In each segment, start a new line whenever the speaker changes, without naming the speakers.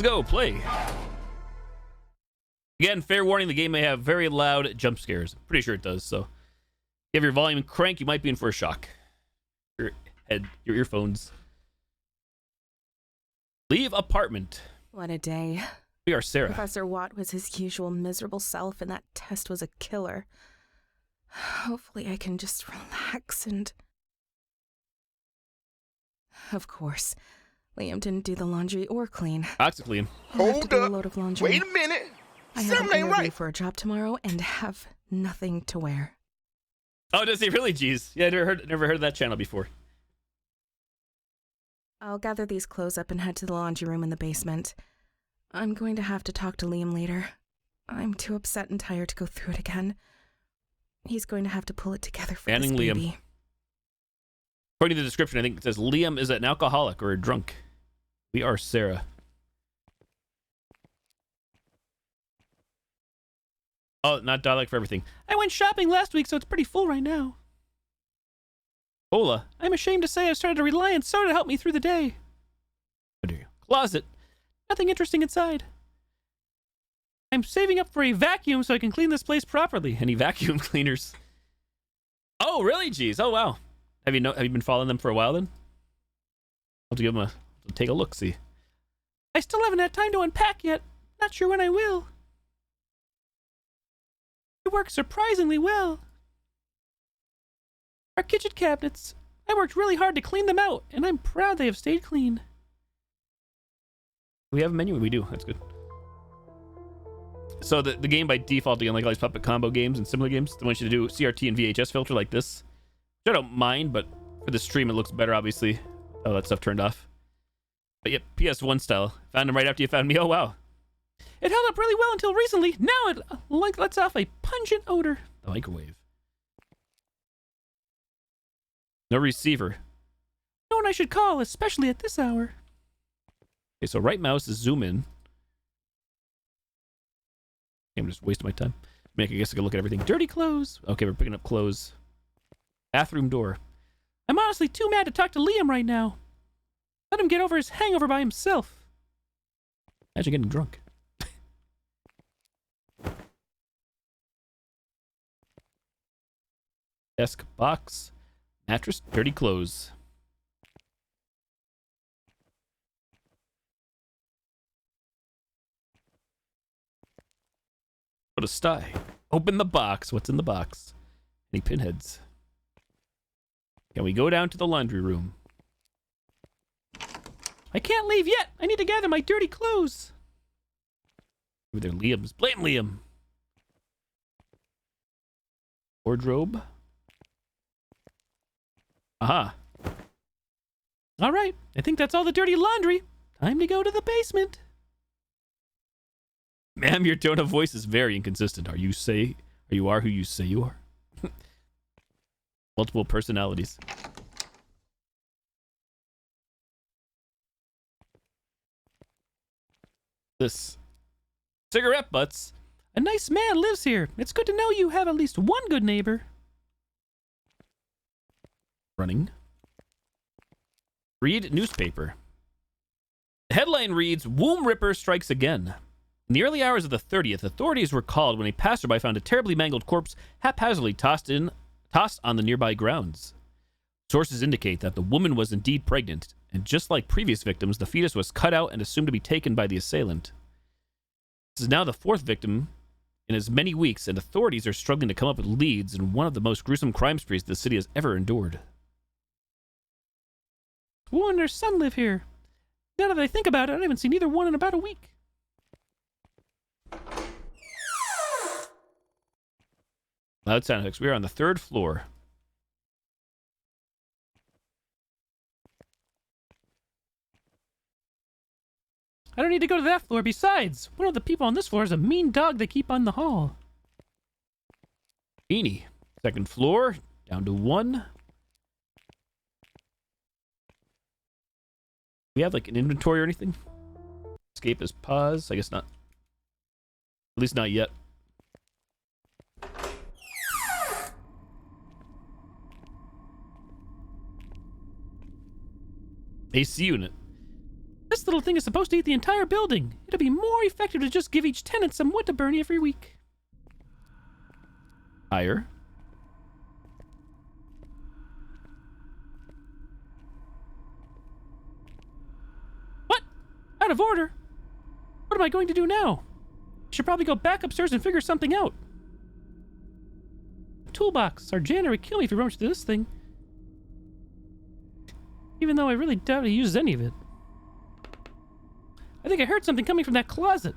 Let's go, play. Again, fair warning, the game may have very loud jump scares. Pretty sure it does, so. If you have your volume cranked, you might be in for a shock. Your head, your earphones. Leave apartment.
What a day.
We are Sarah.
Professor Watt was his usual miserable self, and that test was a killer. Hopefully I can just relax and... Of course, Liam didn't do the laundry or clean.
Toxic Liam.
Hold up.
A load of laundry.
Wait a minute.
I have an
Something ain't
interview
right.
for a job tomorrow and have nothing to wear.
Oh, does he really? Jeez. Yeah, I never heard of that channel before.
I'll gather these clothes up and head to the laundry room in the basement. I'm going to have to talk to Liam later. I'm too upset and tired to go through it again. He's going to have to pull it together for
Banning
this
Liam.
baby.
According to the description, I think it says Liam is an alcoholic or a drunk. We are Sarah. Oh, not dialect for everything. I went shopping last week, so it's pretty full right now. Ola, I'm ashamed to say I've started to rely on soda to help me through the day. Closet. Nothing interesting inside. I'm saving up for a vacuum so I can clean this place properly. Any vacuum cleaners? Oh, really? Jeez. Oh, wow. Have you been following them for a while then? I'll give them take a look, see. I still haven't had time to unpack yet. Not sure when I will. It works surprisingly well. Our kitchen cabinets. I worked really hard to clean them out, and I'm proud they have stayed clean. We have a menu? We do. That's good. So the game by default, again, like all these puppet combo games and similar games, they want you to do CRT and VHS filter like this. Which I don't mind, but for the stream it looks better, obviously. Oh, that stuff turned off. But yep, PS1 style. Found him right after you found me. Oh, wow. It held up really well until recently. Now it lets off a pungent odor. The microwave. No receiver. No one I should call, especially at this hour. Okay, so right mouse is zoom in. I'm just wasting my time. I guess I can look at everything. Dirty clothes. Okay, we're picking up clothes. Bathroom door. I'm honestly too mad to talk to Liam right now. Let him get over his hangover by himself. Imagine getting drunk. Desk, box, mattress, dirty clothes. Go to sty. Open the box. What's in the box? Any pinheads? Can we go down to the laundry room? I can't leave yet. I need to gather my dirty clothes. Maybe they're Liam's. Blame Liam. Wardrobe. Aha. All right. I think that's all the dirty laundry. Time to go to the basement. Ma'am, your tone of voice is very inconsistent. Are you who you say you are? Multiple personalities. This. Cigarette butts. A nice man lives here. It's good to know you have at least one good neighbor. Running. Read newspaper. The headline reads, Womb Ripper strikes again. In the early hours of the 30th, authorities were called when a passerby found a terribly mangled corpse haphazardly tossed on the nearby grounds. Sources indicate that the woman was indeed pregnant, and just like previous victims, the fetus was cut out and assumed to be taken by the assailant. This is now the fourth victim in as many weeks, and authorities are struggling to come up with leads in one of the most gruesome crime sprees the city has ever endured. Who and her son live here? Now that I think about it, I haven't seen either one in about a week. Loud sound effects. We are on the 3rd floor. I don't need to go to that floor. Besides, one of the people on this floor is a mean dog they keep on the hall. Beanie. 2nd floor. Down to 1. We have like an inventory or anything? Escape is pause. I guess not. At least not yet. AC unit. This little thing is supposed to eat the entire building. It'd be more effective to just give each tenant some wood to burn every week. Higher. What? Out of order? What am I going to do now? I should probably go back upstairs and figure something out. Toolbox. Our janitor would kill me if he rummaged through this thing. Even though I really doubt he uses any of it. I think I heard something coming from that closet.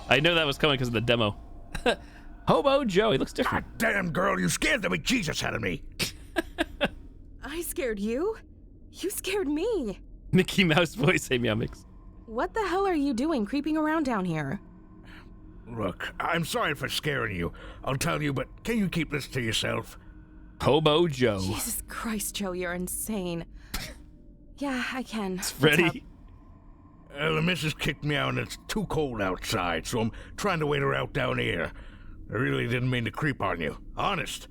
I know that was coming because of the demo. Hobo Joe, he looks different.
God damn, girl, you scared the bejesus out of me.
I scared you? You scared me.
Mickey Mouse voice, hey meow mix.
What the hell are you doing creeping around down here?
Look, I'm sorry for scaring you. I'll tell you, but can you keep this to yourself?
Hobo Joe.
Jesus Christ, Joe, you're insane. Yeah, I can.
It's Freddy.
The missus kicked me out and it's too cold outside, so I'm trying to wait her out down here. I really didn't mean to creep on you. Honest.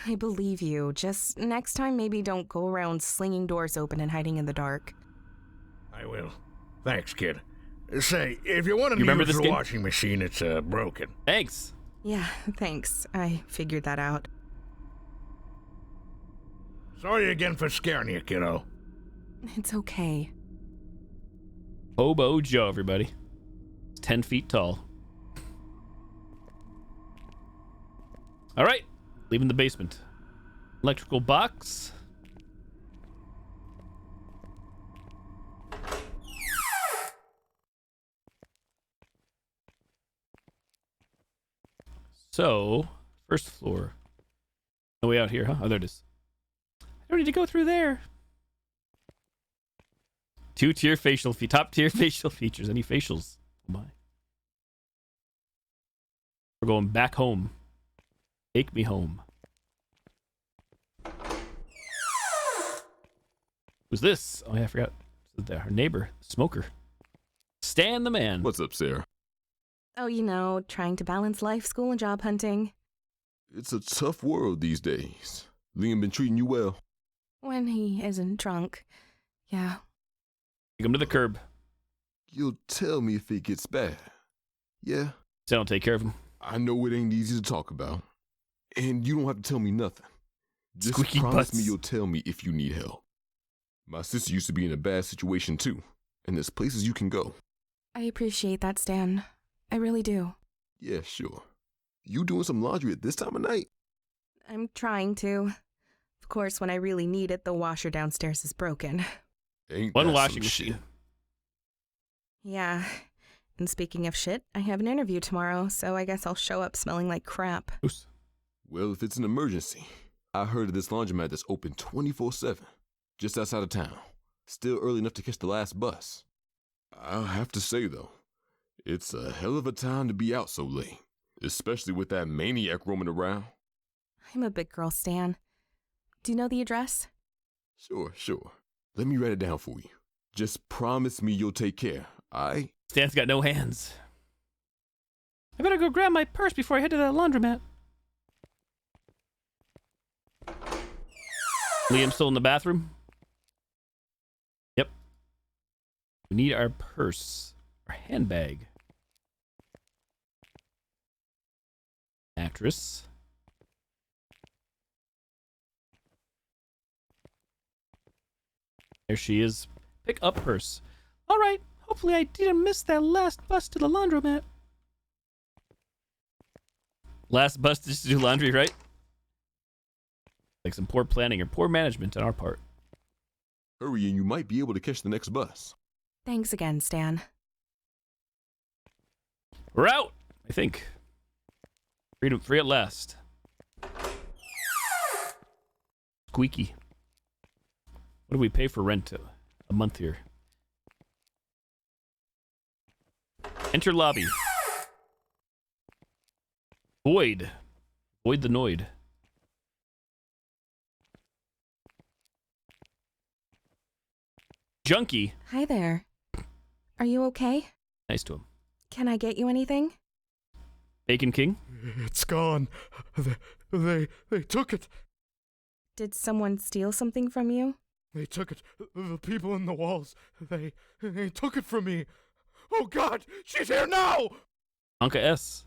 I believe you. Just next time, maybe don't go around slinging doors open and hiding in the dark.
I will. Thanks, kid. Say, if you want to
remember
use
this
the
game?
washing machine, it's broken.
Thanks.
Yeah, thanks. I figured that out.
Sorry again for scaring you, kiddo.
It's okay.
Hobo Joe, everybody. He's 10 feet tall. All right, leaving the basement. Electrical box. So, first floor. No way out here, huh? Oh, there it is. I don't need to go through there. Top tier facial features. Any facials? Oh my. We're going back home. Take me home. Who's this? Oh yeah, I forgot. Our neighbor, Smoker. Stan the man.
What's up, Sarah?
Oh, you know, trying to balance life, school, and job hunting.
It's a tough world these days. Liam been treating you well?
When he isn't drunk. Yeah.
Take him to the curb.
You'll tell me if it gets bad. Yeah?
So don't take care of him.
I know it ain't easy to talk about. And you don't have to tell me nothing. Just
Squeaky
promise
butts.
me you'll tell me if you need help. My sister used to be in a bad situation too. And there's places you can go.
I appreciate that, Stan. I really do.
Yeah, sure. You doing some laundry at this time of night?
I'm trying to. Of course, when I really need it, the washer downstairs is broken.
Ain't
One
that
washing
some
machine.
shit?
Yeah. And speaking of shit, I have an interview tomorrow, so I guess I'll show up smelling like crap.
Oops.
Well, if it's an emergency, I heard of this laundromat that's open 24/7, just outside of town. Still early enough to catch the last bus. I'll have to say, though, it's a hell of a time to be out so late, especially with that maniac roaming around.
I'm a big girl, Stan. Do you know the address?
Sure. Let me write it down for you. Just promise me you'll take care, aight?
Stan's got no hands. I better go grab my purse before I head to that laundromat. Liam's still in the bathroom? Yep. We need our purse. Our handbag. Actress. There she is. Pick up purse. All right. Hopefully I didn't miss that last bus to the laundromat. Last bus just to do laundry, right? Like some poor planning or poor management on our part.
Hurry and you might be able to catch the next bus.
Thanks again, Stan.
We're out, I think. Freedom free at last. Squeaky. What do we pay for rent a month here? Enter lobby. Void. Void the Noid. Junkie.
Hi there. Are you okay?
Nice to him.
Can I get you anything?
Bacon King.
It's gone. They took it.
Did someone steal something from you?
They took it. The people in the walls. They took it from me. Oh God, she's here now!
Anka S.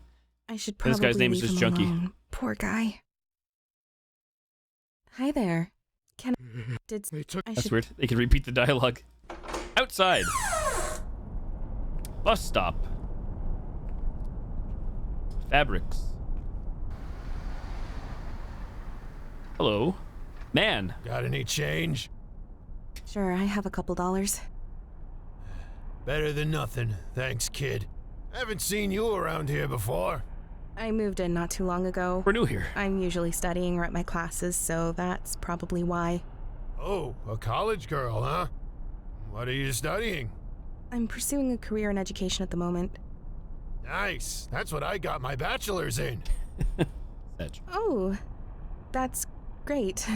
I should
This
probably
guy's name is
leave
just
him
Junkie.
alone. Poor guy. Hi there.
They took.
I
That's
should
weird. They can repeat the dialogue. Outside. Bus stop. Fabrics. Hello. Man.
Got any change?
Sure, I have a couple dollars.
Better than nothing. Thanks, kid. Haven't seen you around here before.
I moved in not too long ago.
We're new here.
I'm usually studying or at my classes, so that's probably why.
Oh, a college girl, huh? What are you studying?
I'm pursuing a career in education at the moment.
Nice. That's what I got my bachelor's in.
Sedge.
Oh, that's great.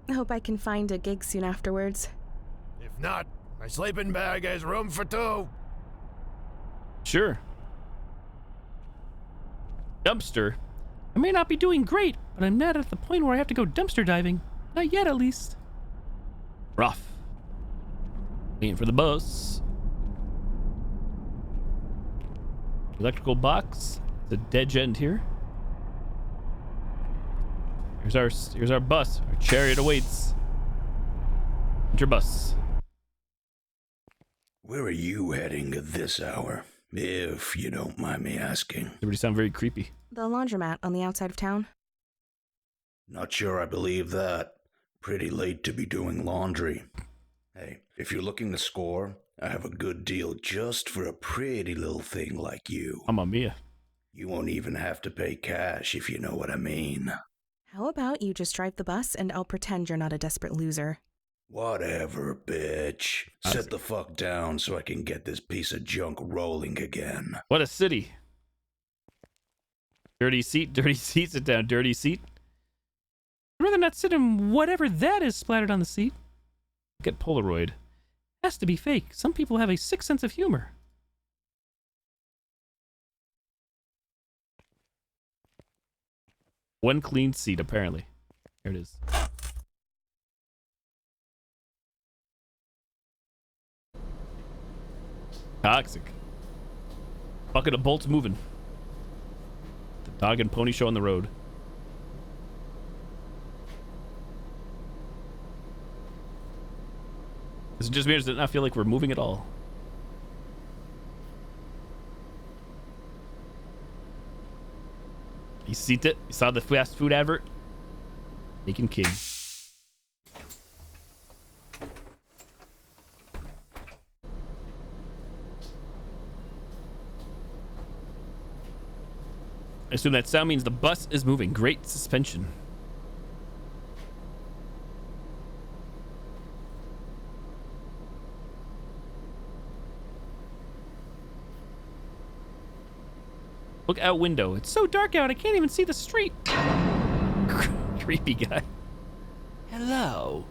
I hope I can find a gig soon afterwards.
If not, my sleeping bag has room for two.
Sure. Dumpster. I may not be doing great, but I'm not at the point where I have to go dumpster diving. Not yet, at least. Rough. Waiting for the bus. Electrical box. The dead end here. Here's our bus. Our chariot awaits. Enter bus.
Where are you heading at this hour, if you don't mind me asking?
Everybody sound very creepy.
The laundromat on the outside of town.
Not sure I believe that. Pretty late to be doing laundry. Hey, if you're looking to score, I have a good deal just for a pretty little thing like you.
Mamma mia.
You won't even have to pay cash if you know what I mean.
How about you just drive the bus and I'll pretend you're not a desperate loser?
Whatever, bitch. Sit the fuck down so I can get this piece of junk rolling again.
What a city. Dirty seat, sit down, dirty seat. I'd rather not sit in whatever that is splattered on the seat. Get Polaroid. Has to be fake. Some people have a sick sense of humor. One clean seat, apparently. Here it is. Toxic. Bucket of bolts moving. The dog and pony show on the road. Is it just me or does it not feel like we're moving at all? You seen it? You saw the fast food advert? Making king. I assume that sound means the bus is moving. Great suspension. Look out window. It's so dark out, I can't even see the street. Creepy guy.
Hello.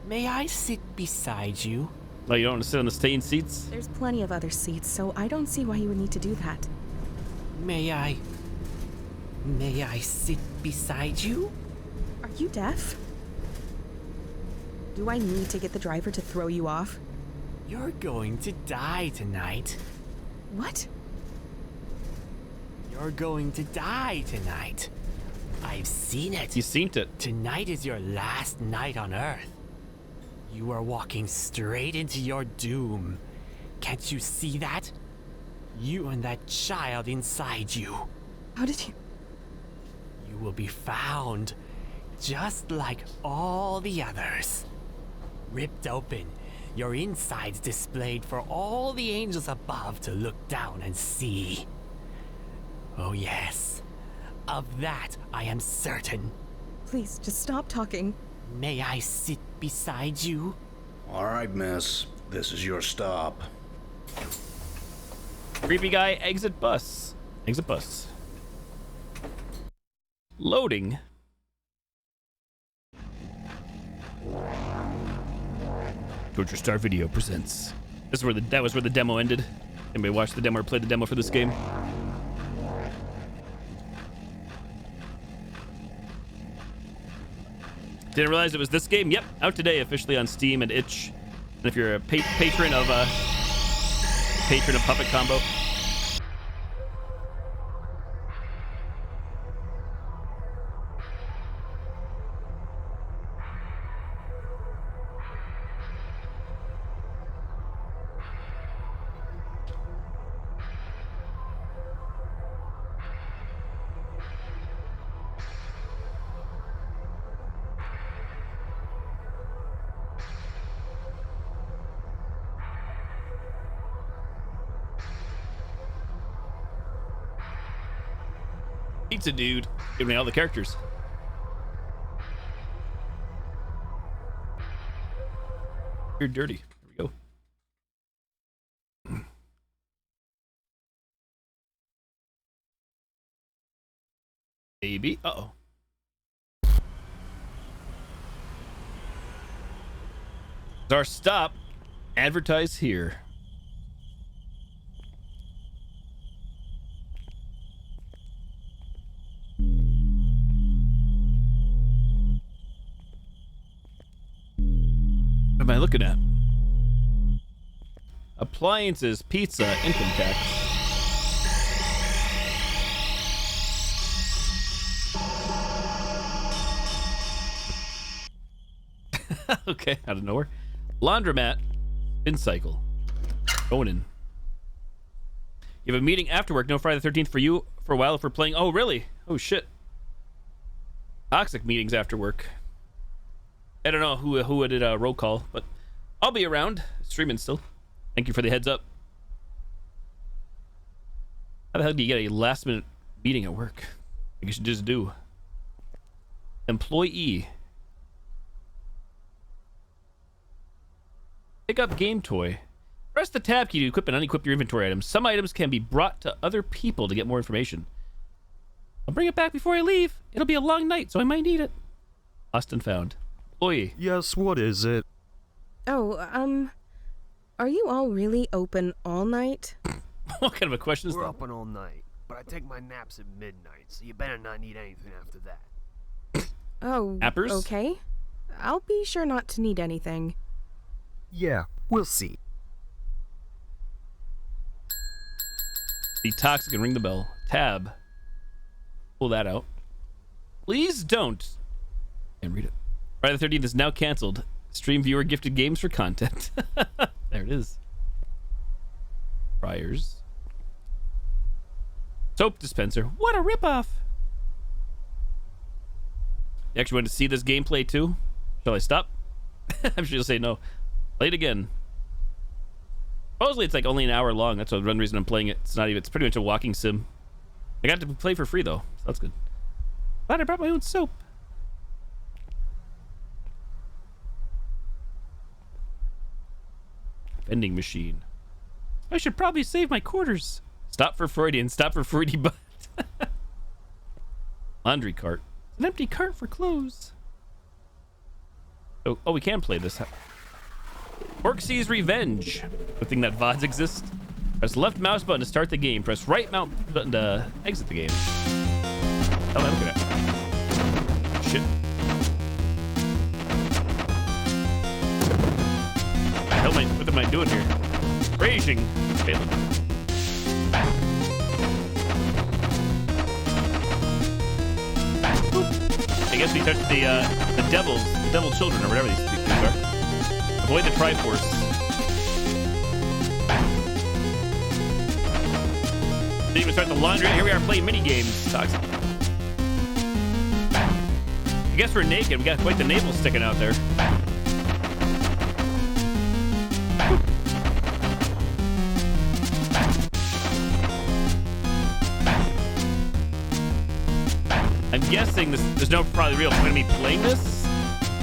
May I sit beside you?
Oh, you don't want to sit on the stained seats?
There's plenty of other seats, so I don't see why you would need to do that.
May I sit beside you?
Are you deaf? Do I need to get the driver to throw you off?
You're going to die tonight.
What?
You're going to die tonight. I've seen it.
You seen it.
Tonight is your last night on Earth. You are walking straight into your doom. Can't you see that? You and that child inside you.
How did you...
You will be found, just like all the others. Ripped open, your insides displayed for all the angels above to look down and see. Oh yes, of that I am certain.
Please, just stop talking.
May I sit beside you?
All right, miss. This is your stop.
Creepy guy, exit bus. Exit bus. Loading. Torture Star Video presents. This is where that was where the demo ended. Anybody watch the demo or play the demo for this game? Didn't realize it was this game. Yep, out today officially on Steam and itch. And if you're a patron of Puppet Combo. Pizza dude. Give me all the characters. You're dirty. Here we go. Maybe. Uh-oh. Our stop. Advertise here. What am I looking at? Appliances, pizza, income tax. Okay, out of nowhere. Laundromat, spin cycle. Going in. You have a meeting after work. No Friday the 13th for you for a while if we're playing. Oh, really? Oh, shit. Toxic meetings after work. I don't know who did a roll call, but I'll be around streaming still. Thank you for the heads up. How the hell do you get a last minute meeting at work? I guess you just do. Employee. Pick up game toy. Press the tab key to equip and unequip your inventory items. Some items can be brought to other people to get more information. I'll bring it back before I leave. It'll be a long night, so I might need it. Lost and found. Employee.
Yes, what is it?
Oh, are you all really open all night?
What kind of a question is
We're
that?
open all night, but I take my naps at midnight, so you better not need anything after that.
Oh,
Appers?
okay. I'll be sure not to need anything.
Yeah, we'll see.
Be toxic and ring the bell. Tab. Pull that out. Please don't. Can't read it. Friday the 13th is now canceled. Stream viewer gifted games for content. There it is. Fryers. Soap dispenser. What a ripoff. You actually want to see this gameplay too? Shall I stop? I'm sure you'll say no. Play it again. Supposedly it's like only an hour long. That's one reason I'm playing it. It's not even. It's pretty much a walking sim. I got to play for free though, so that's good. Glad I brought my own soap. Vending machine. I should probably save my quarters. Stop for Freudian. Stop for Freudy butt. Laundry cart. An empty cart for clothes. Oh, we can play this. Orxie's Revenge. Good thing that VODs exist. Press left mouse button to start the game. Press right mouse button to exit the game. Oh, look at that. Shit. What am I doing here? Raging. Failing. I guess we touched the devil children, or whatever these things are. Avoid the Triforce. Didn't even start the laundry. Here we are playing mini games. Toxic. I guess we're naked. We got quite the navel sticking out there. I'm guessing there's no probably real point in me playing this,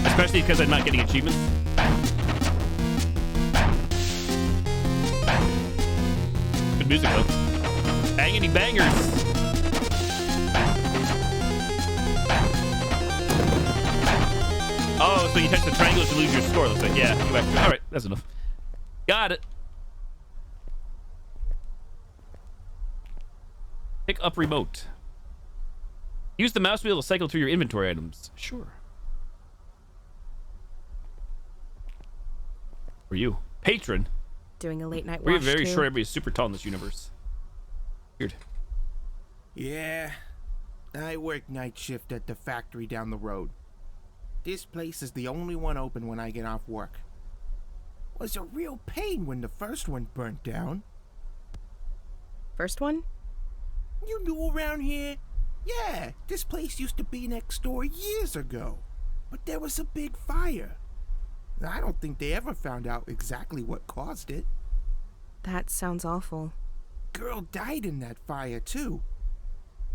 especially because I'm not getting achievements. Good music though. Bangity bangers. Oh, so you touch the triangles to lose your score. Looks like, yeah. All right, that's enough. Got it. Pick up remote. Use the mouse wheel to cycle through your inventory items. Sure. Who are you? Patron.
Doing a late night
We're
wash
very
too.
sure everybody's super tall in this universe. Weird.
Yeah, I work night shift at the factory down the road. This place is the only one open when I get off work. Was a real pain when the first one burnt down.
First one?
You knew around here? Yeah, this place used to be next door years ago. But there was a big fire. I don't think they ever found out exactly what caused it.
That sounds awful.
Girl died in that fire, too.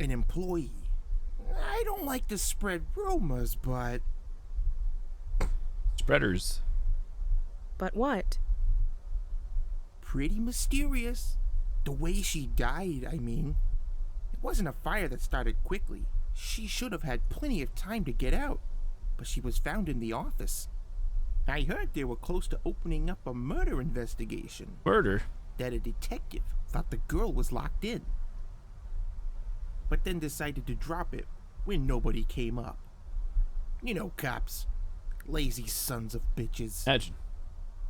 An employee. I don't like to spread rumors, but...
Spreaders.
But what?
Pretty mysterious. The way she died, I mean. It wasn't a fire that started quickly. She should have had plenty of time to get out. But she was found in the office. I heard they were close to opening up a murder investigation.
Murder?
That a detective thought the girl was locked in. But then decided to drop it when nobody came up. You know, cops. Lazy sons of bitches.
Imagine.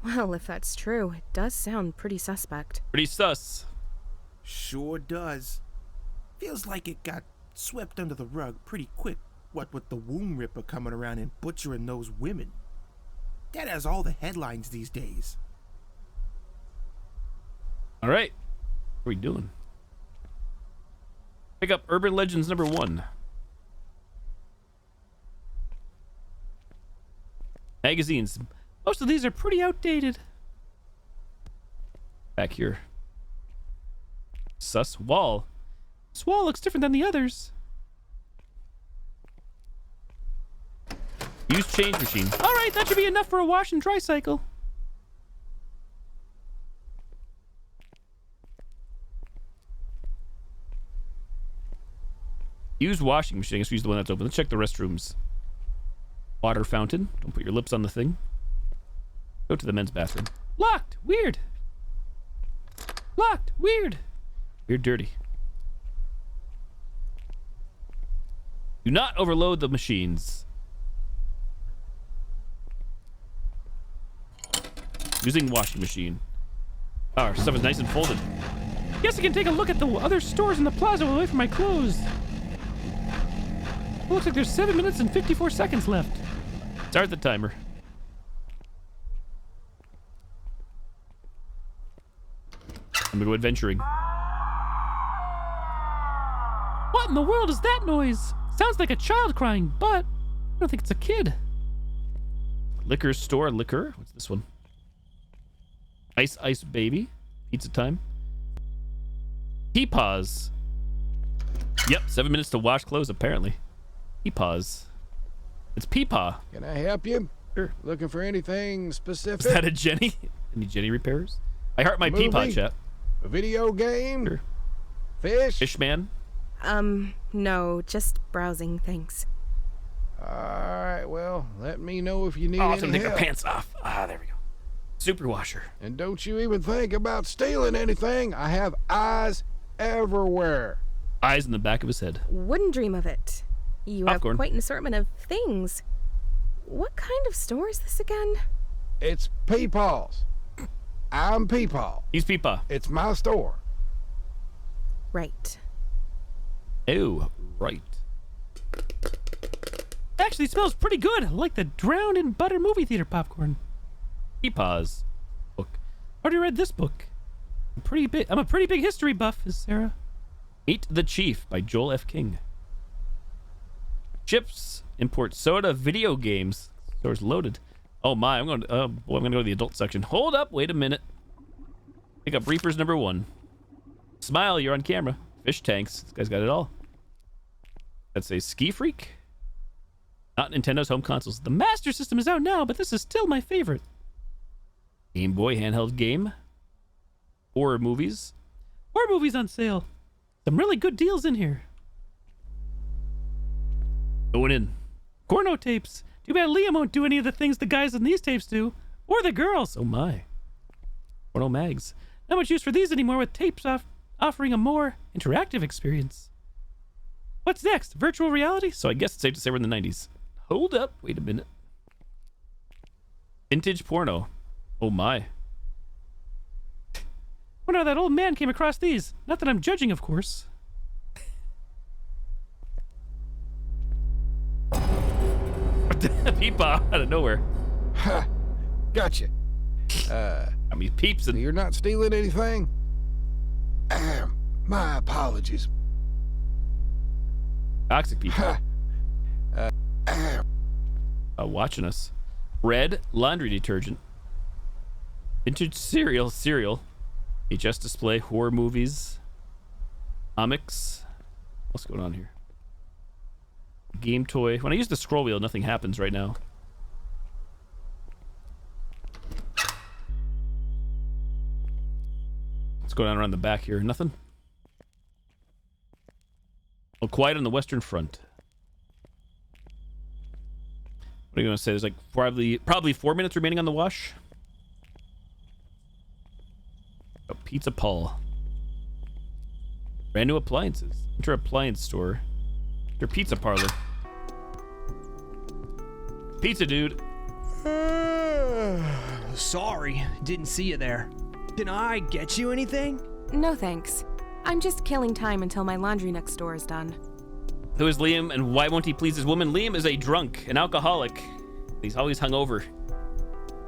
Well, if that's true, it does sound pretty suspect.
Pretty sus.
Sure does. Feels like it got swept under the rug pretty quick, what with the womb ripper coming around and butchering those women. That has all the headlines these days.
All right. What are we doing? Pick up Urban Legends #1. Magazines. Most of these are pretty outdated. Back here. Sus wall. This wall looks different than the others. Use change machine. All right, that should be enough for a wash and dry cycle. Use washing machine. I guess we use the one that's open. Let's check the restrooms. Water fountain. Don't put your lips on the thing. Go to the men's bathroom. Locked. Weird. Locked. Weird. Weird dirty. Do not overload the machines. Using washing machine. Oh, our stuff is nice and folded. Guess I can take a look at the other stores in the plaza while I wait for my clothes. It looks like there's 7 minutes and 54 seconds left. Start the timer. I'm gonna go adventuring. What in the world is that noise? Sounds like a child crying, but I don't think it's a kid. Liquor store liquor. What's this one? Ice Ice Baby. Pizza time. Peepaws. Yep, 7 minutes to wash clothes, apparently. Peepaws. It's Peepaw.
Can I help you?
Sure.
Looking for anything specific?
Is that a Jenny? Any Jenny repairers? I heart my
Movie?
Peepaw chat.
A video game?
Sure.
Fish?
Fishman?
No, just browsing, thanks.
Alright, well, let me know if you need
Oh,
any
I'm gonna take
help.
our pants off. Ah, there we go. Super washer.
And don't you even think about stealing anything. I have eyes everywhere.
Eyes in the back of his head.
Wouldn't dream of it. You
Popcorn.
have quite an assortment of things. What kind of store is this again?
It's Peepaw's. I'm Peepaw.
He's Peepaw.
It's my store.
Right.
Oh, right. Actually, it smells pretty good. I like the drowned in butter movie theater popcorn. Peepaws. Book. Already read this book. I'm a pretty big history buff, is Sarah. Meet the Chief by Joel F. King. Chips, import soda, video games. Store's loaded. Oh my, I'm gonna go to the adult section. Hold up, wait a minute. Pick up Reapers #1. Smile, you're on camera. Fish tanks. This guy's got it all. That's a Ski Freak. Not Nintendo's home consoles. The Master System is out now, but this is still my favorite. Game Boy handheld game. Horror movies. Horror movies on sale. Some really good deals in here. Going in. Porno tapes. Too bad Liam won't do any of the things the guys in these tapes do. Or the girls. Oh my. Porno mags. Not much use for these anymore with tapes offering a more interactive experience. What's next? Virtual reality? So I guess it's safe to say we're in the 90s. Hold up. Wait a minute. Vintage porno. Oh my. Wonder how that old man came across these. Not that I'm judging, of course. Peepaw out of nowhere.
Ha! Gotcha.
I mean, peeps and
You're not stealing anything? My apologies.
toxic people. Watching us. Red laundry detergent. Vintage cereal. HS display. Horror movies. Comics. What's going on here? Game toy. When I use the scroll wheel, nothing happens right now. What's going on around the back here? Nothing. Well, quiet on the Western Front. What are you going to say? There's like probably 4 minutes remaining on the wash. Oh, Pizza Paul. Brand new appliances. Enter appliance store. Enter pizza parlor. Pizza dude.
Sorry, didn't see you there. Can I get you anything?
No thanks. I'm just killing time until my laundry next door is done.
Who is Liam and why won't he please his woman? Liam is a drunk, an alcoholic. He's always hungover.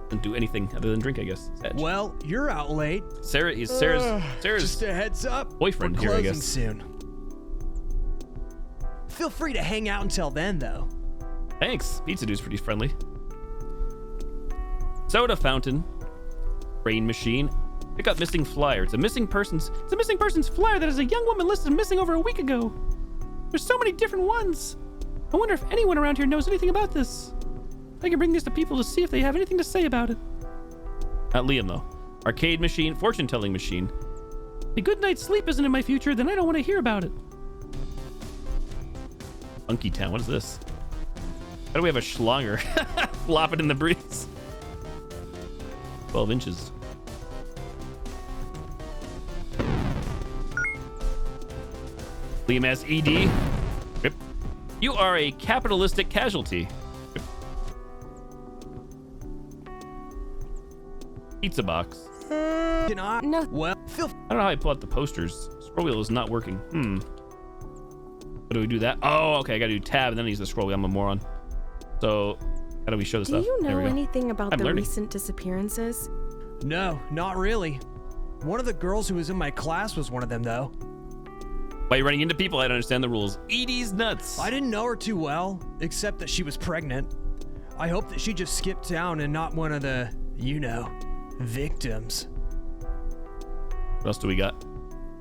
Doesn't do anything other than drink, I guess. Sad.
Well, you're out late.
Sarah's
just a heads up.
Boyfriend
We're
here, I
closing
guess.
soon. Feel free to hang out until then, though.
Thanks. Pizza dude's pretty friendly. Soda fountain. Rain machine. Pick up missing flyer. It's a missing person's flyer that is a young woman listed missing over a week ago. There's so many different ones. I wonder if anyone around here knows anything about this. I can bring this to people to see if they have anything to say about it. Not Liam, though. Arcade machine, fortune-telling machine. If a good night's sleep isn't in my future, then I don't want to hear about it. Funky Town, what is this? How do we have a schlonger flopping in the breeze? 12 inches. Liam has ED. Rip. You are a capitalistic casualty. Rip. Pizza box.
Can I?
No.
Well,
I don't know how I pull out the posters. Scroll wheel is not working. How do we do that? Oh, okay. I gotta do tab and then use the scroll wheel. I'm a moron. So, how do we show this
Do
stuff?
you
There
know
we go.
anything about
I'm
the
learning.
recent disappearances?
No, not really. One of the girls who was in my class was one of them, though.
By running into people, I don't understand the rules. Edie's nuts.
I didn't know her too well, except that she was pregnant. I hope that she just skipped town and not one of the, you know, victims.
What else do we got?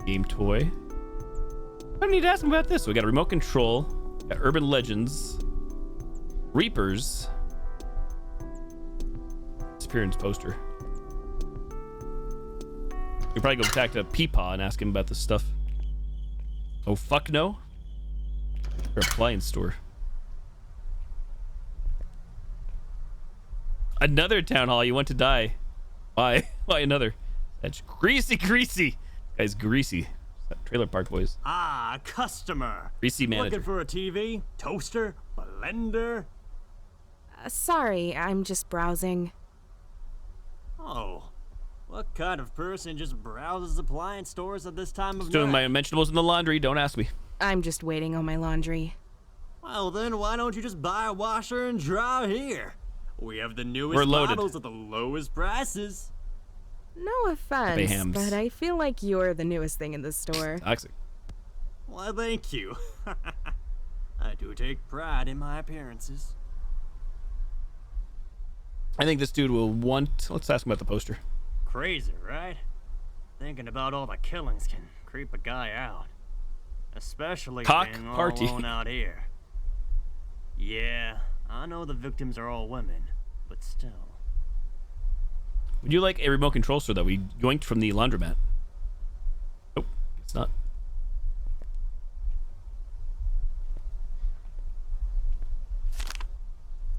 Game toy. I don't need to ask him about this. We got a remote control. Got urban legends. Reapers. Disappearance poster. We probably go back to Peepaw and ask him about this stuff. Oh fuck no. Or appliance store. Another town hall. You want to die? Why? Why another? That's greasy. Guy's greasy. Trailer Park Boys.
Ah, customer.
Greasy manager.
Looking for a TV, toaster, blender?
Sorry, I'm just browsing.
Oh, what kind of person just browses appliance stores at this time of night?
Doing my unmentionables in the laundry. Don't ask me.
I'm just waiting on my laundry.
Well, then why don't you just buy a washer and dryer here? We have the newest
We're loaded.
models at the lowest prices.
No offense,
Bayhams.
but I feel like you're the newest thing in the store.
Toxic.
Why, thank you. I do take pride in my appearances.
I think this dude will want... Let's ask him about the poster.
Crazy, right? Thinking about all the killings can creep a guy out. Especially
Cock
being all
party.
alone out here. Yeah, I know the victims are all women, but still.
Would you like a remote control store that we yoinked from the laundromat? Nope, it's not.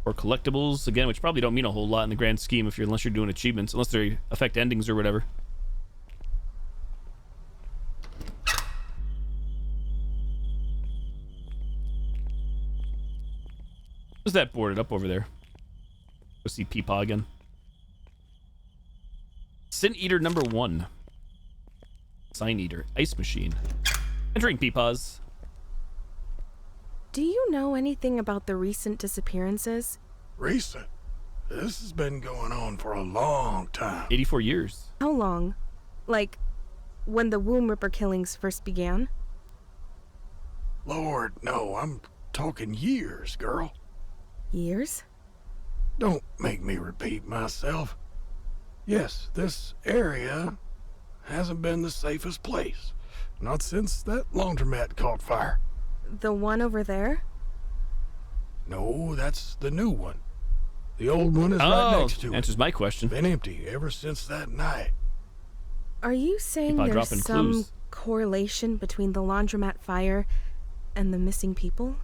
Or collectibles, again, which probably don't mean a whole lot in the grand scheme unless you're doing achievements, unless they affect endings or whatever. What's that boarded up over there? Go see Peepaw again. Sin Eater number 1. Sign Eater. Ice Machine. Entering Peepaws.
Do you know anything about the recent disappearances?
Recent? This has been going on for a long time.
84 years.
How long? Like, when the Womb Ripper killings first began?
Lord, no, I'm talking years, girl.
Years?
Don't make me repeat myself. Yes, this area hasn't been the safest place. Not since that laundromat caught fire.
The one over there?
No, that's the new one. The old one is right next to it.
Answers my question.
Been empty ever since that night.
Are you saying
Peepaw
there's
dropping
some
clues.
correlation between the laundromat fire and the missing people?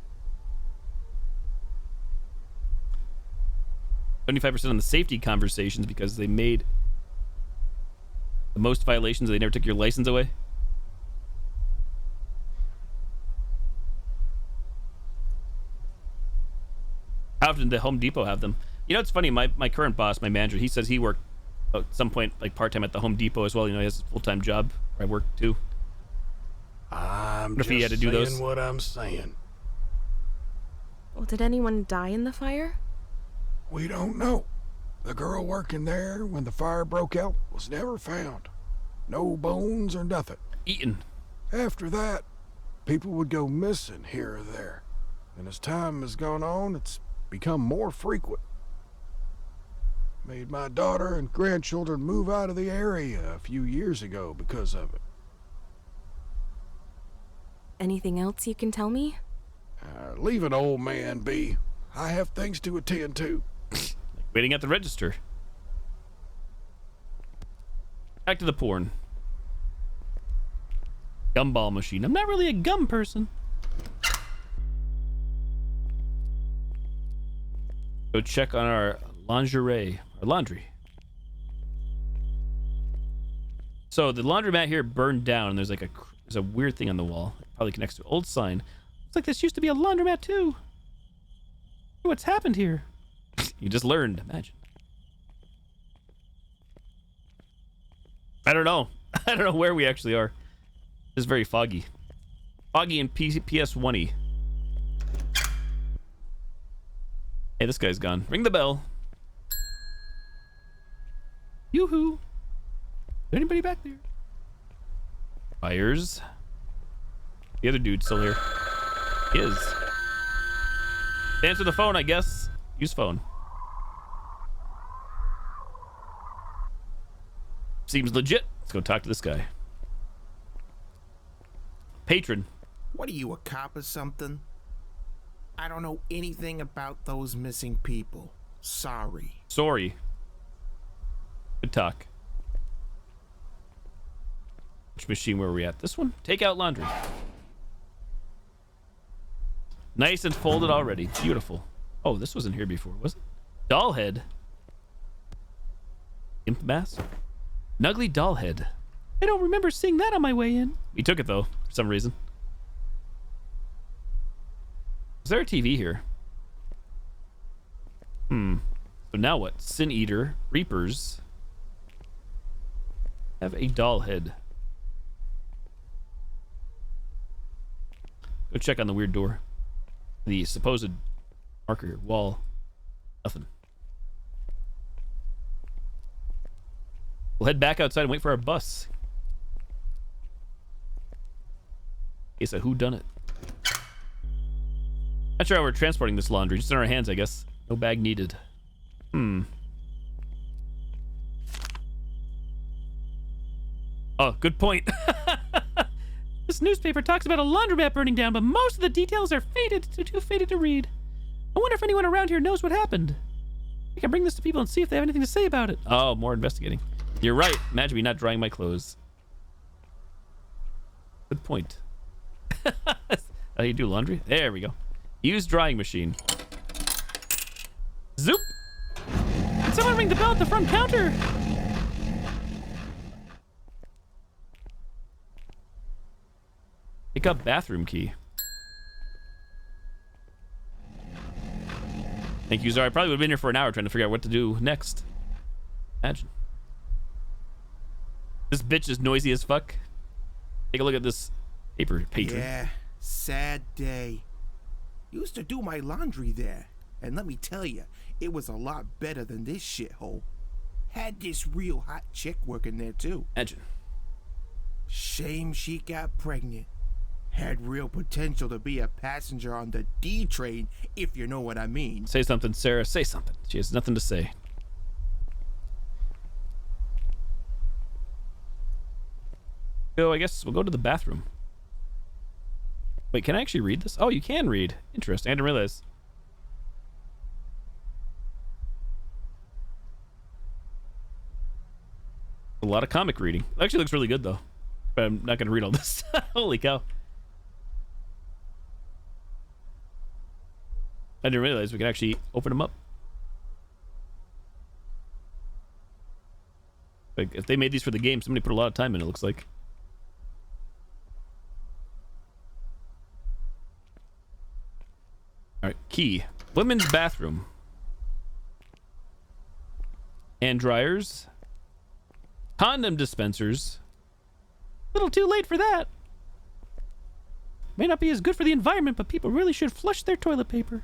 75% on the safety conversations because they made the most violations. They never took your license away. How often did Home Depot have them? You know, it's funny. My current boss, my manager, he says he worked at some point like part-time at the Home Depot as well. You know, he has a full-time job where I work too.
I'm
Wonder if
just
he had to do
saying
those.
what I'm saying.
Well, did anyone die in the fire?
We don't know. The girl working there when the fire broke out was never found. No bones or nothing.
Eaten.
After that, people would go missing here or there. And as time has gone on, it's become more frequent. Made my daughter and grandchildren move out of the area a few years ago because of it.
Anything else you can tell me?
Leave an old man be. I have things to attend to.
Like waiting at the register. Back to the porn. Gumball machine. I'm not really a gum person. Go check on our lingerie. Or laundry. So the laundromat here burned down, and there's like there's a weird thing on the wall. It probably connects to an old sign. It's like this used to be a laundromat too. What's happened here? You just learned. Imagine. I don't know. I don't know where we actually are. It's very foggy. Foggy and PS1-y. Hey, this guy's gone. Ring the bell. Yoo-hoo. Is there anybody back there? Fires. The other dude's still here. He is. Answer the phone, I guess. Use phone. Seems legit. Let's go talk to this guy. Patron.
What are you, a cop or something? I don't know anything about those missing people. Sorry.
Sorry. Good talk. Which machine were we at? This one? Take out laundry. Nice and folded already. Beautiful. Oh, this wasn't here before, was it? Doll head. Imp mask. Nuggly doll head. I don't remember seeing that on my way in. We took it though, for some reason. Is there a TV here? So now what? Sin Eater, Reapers have a doll head. Go check on the weird door. The supposed marker here. Wall. Nothing. We'll head back outside and wait for our bus. It's a whodunit. Not sure how we're transporting this laundry. Just in our hands, I guess. No bag needed. Oh, good point. This newspaper talks about a laundromat burning down, but most of the details are too faded to read. I wonder if anyone around here knows what happened. I can bring this to people and see if they have anything to say about it. Oh, more investigating. You're right. Imagine me not drying my clothes. Good point. How do you do laundry? There we go. Use drying machine. Zoop! Can someone ring the bell at the front counter? Pick up bathroom key. Thank you, Zara. I probably would have been here for an hour trying to figure out what to do next. Imagine. This bitch is noisy as fuck. Take a look at this paper patron.
Yeah, sad day. Used to do my laundry there, and let me tell you, it was a lot better than this shithole. Had this real hot chick working there too.
Imagine.
Shame she got pregnant. Had real potential to be a passenger on the D train, if you know what I mean.
Say something, Sarah. Say something. She has nothing to say. So I guess we'll go to the bathroom. Wait, can I actually read this? Oh, you can read. Interesting. I didn't realize. A lot of comic reading. It actually looks really good, though. But I'm not going to read all this. Holy cow. I didn't realize we could actually open them up. Like, if they made these for the game, somebody put a lot of time in it, looks like. Alright, key. Women's bathroom. Hand dryers. Condom dispensers. A little too late for that. May not be as good for the environment, but people really should flush their toilet paper.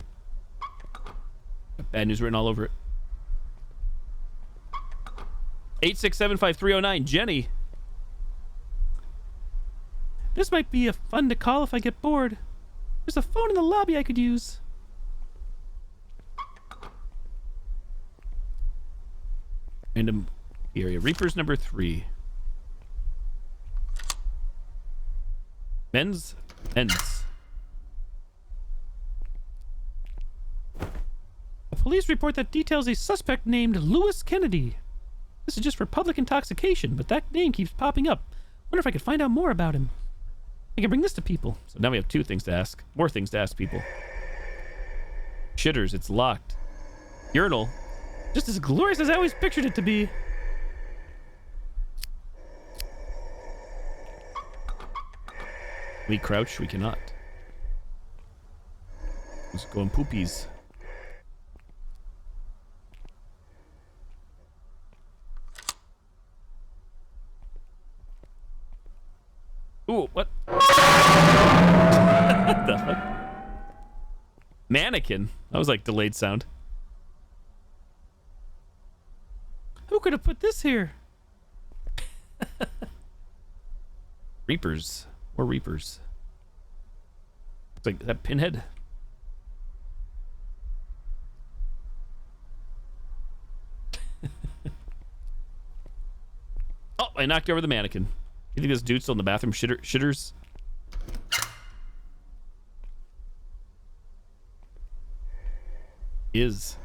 Bad news written all over it. 8675309, Jenny. This might be a fun to call if I get bored. There's a phone in the lobby I could use. Random area. Reapers number 3. Men's. A police report that details a suspect named Lewis Kennedy. This is just for public intoxication, but that name keeps popping up. Wonder if I could find out more about him. I can bring this to people. So now we have 2 things to ask. More things to ask people. Shitters, it's locked. Urinal. Just as glorious as I always pictured it to be. We crouch, we cannot. Let's go in poopies. Ooh, what? What the fuck? Mannequin. That was like delayed sound. Who could have put this here? Reapers. More Reapers. It's like that pinhead. Oh, I knocked over the mannequin. You think this dude's still in the bathroom? Shitters? Is.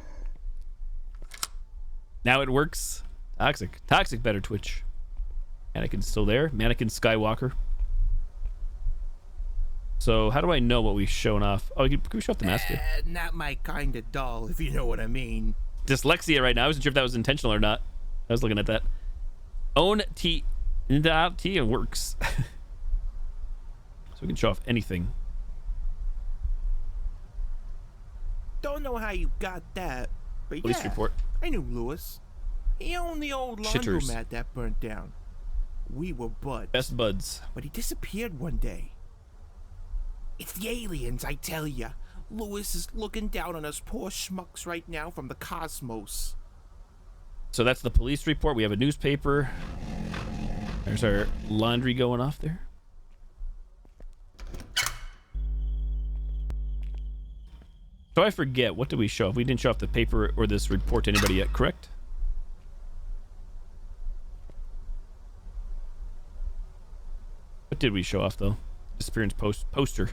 Now it works. Toxic. Toxic better Twitch. Mannequin's still there. Mannequin Skywalker. So how do I know what we've shown off? Oh, can we show off the master?
Not my kind of doll, if you know what I mean.
Dyslexia right now. I wasn't sure if that was intentional or not. I was looking at that. Own T. It works. So we can show off anything.
Don't know how you got that, but
Police report.
I knew Lewis. He owned the old laundromat that burnt down. We were buds.
Best buds.
But he disappeared one day. It's the aliens, I tell ya. Lewis is looking down on us poor schmucks right now from the cosmos.
So that's the police report. We have a newspaper. There's our laundry going off there. So I forget, what did we show off? We didn't show off the paper or this report to anybody yet, correct? What did we show off, though? Disappearance poster.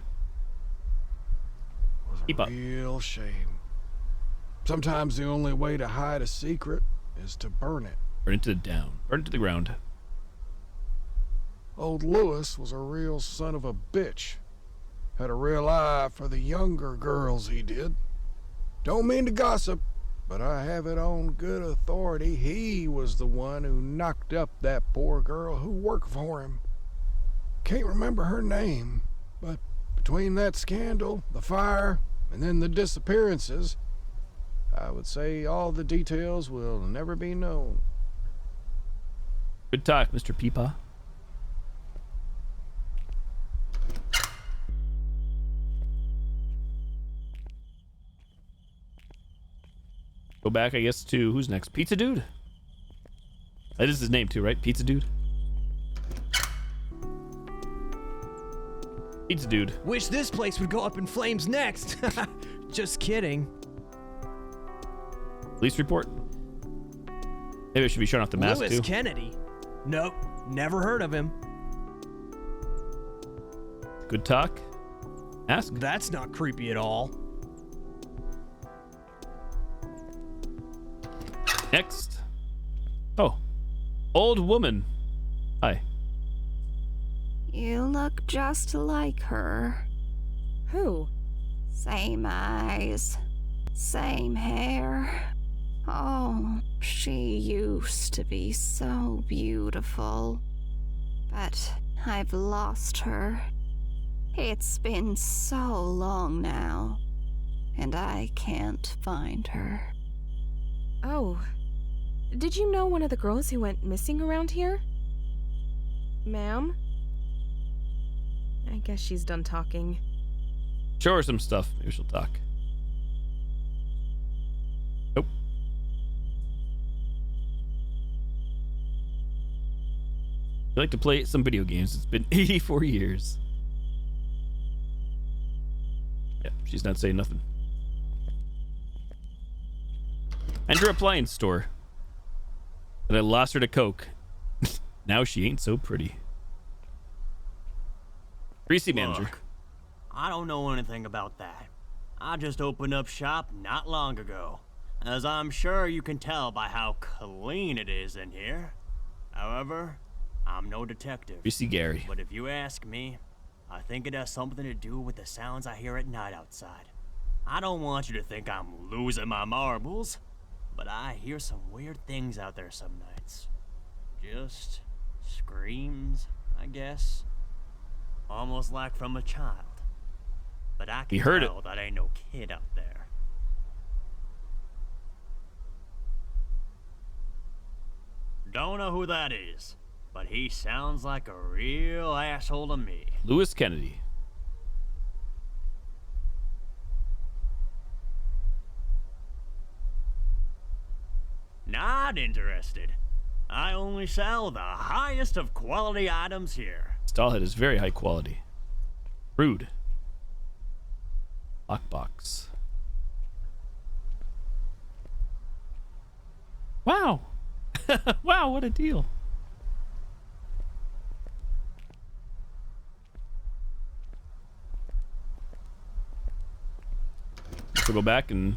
Keep up.
Real shame. Sometimes the only way to hide a secret is to burn it.
Burn it to the ground.
Old Lewis was a real son of a bitch. Had a real eye for the younger girls, he did. Don't mean to gossip, but I have it on good authority he was the one who knocked up that poor girl who worked for him. Can't remember her name, but between that scandal, the fire, and then the disappearances, I would say all the details will never be known.
Good talk, Mr. Peepaw. Go back, I guess, to who's next? Pizza Dude? That is his name too, right? Pizza Dude? Pizza Dude.
Wish this place would go up in flames next. Just kidding.
Police report? Maybe I should be showing off the mask
Lewis
too.
Kennedy. Nope, never heard of him.
Good talk. Ask.
That's not creepy at all.
Next. Oh. Old woman. Hi.
You look just like her.
Who?
Same eyes, same hair. Oh, she used to be so beautiful. But I've lost her. It's been so long now, and I can't find her.
Oh. Did you know one of the girls who went missing around here? Ma'am? I guess she's done talking.
Show her some stuff. Maybe she'll talk. Nope. I like to play some video games. It's been 84 years. Yeah, she's not saying nothing. Enter appliance store. But I lost her to Coke. Now she ain't so pretty. Greasy manager.
Look, I don't know anything about that. I just opened up shop not long ago, as I'm sure you can tell by how clean it is in here. However, I'm no detective.
Greasy Gary.
But if you ask me, I think it has something to do with the sounds I hear at night outside. I don't want you to think I'm losing my marbles, but I hear some weird things out there some nights. Just screams, I guess. Almost like from a child. But I can tell that ain't no kid out there. Don't know who that is, but he sounds like a real asshole to me.
Lewis Kennedy.
Not interested. I only sell the highest of quality items here.
Stallhead is very high quality. Rude. Lockbox. Wow. Wow, what a deal. So go back and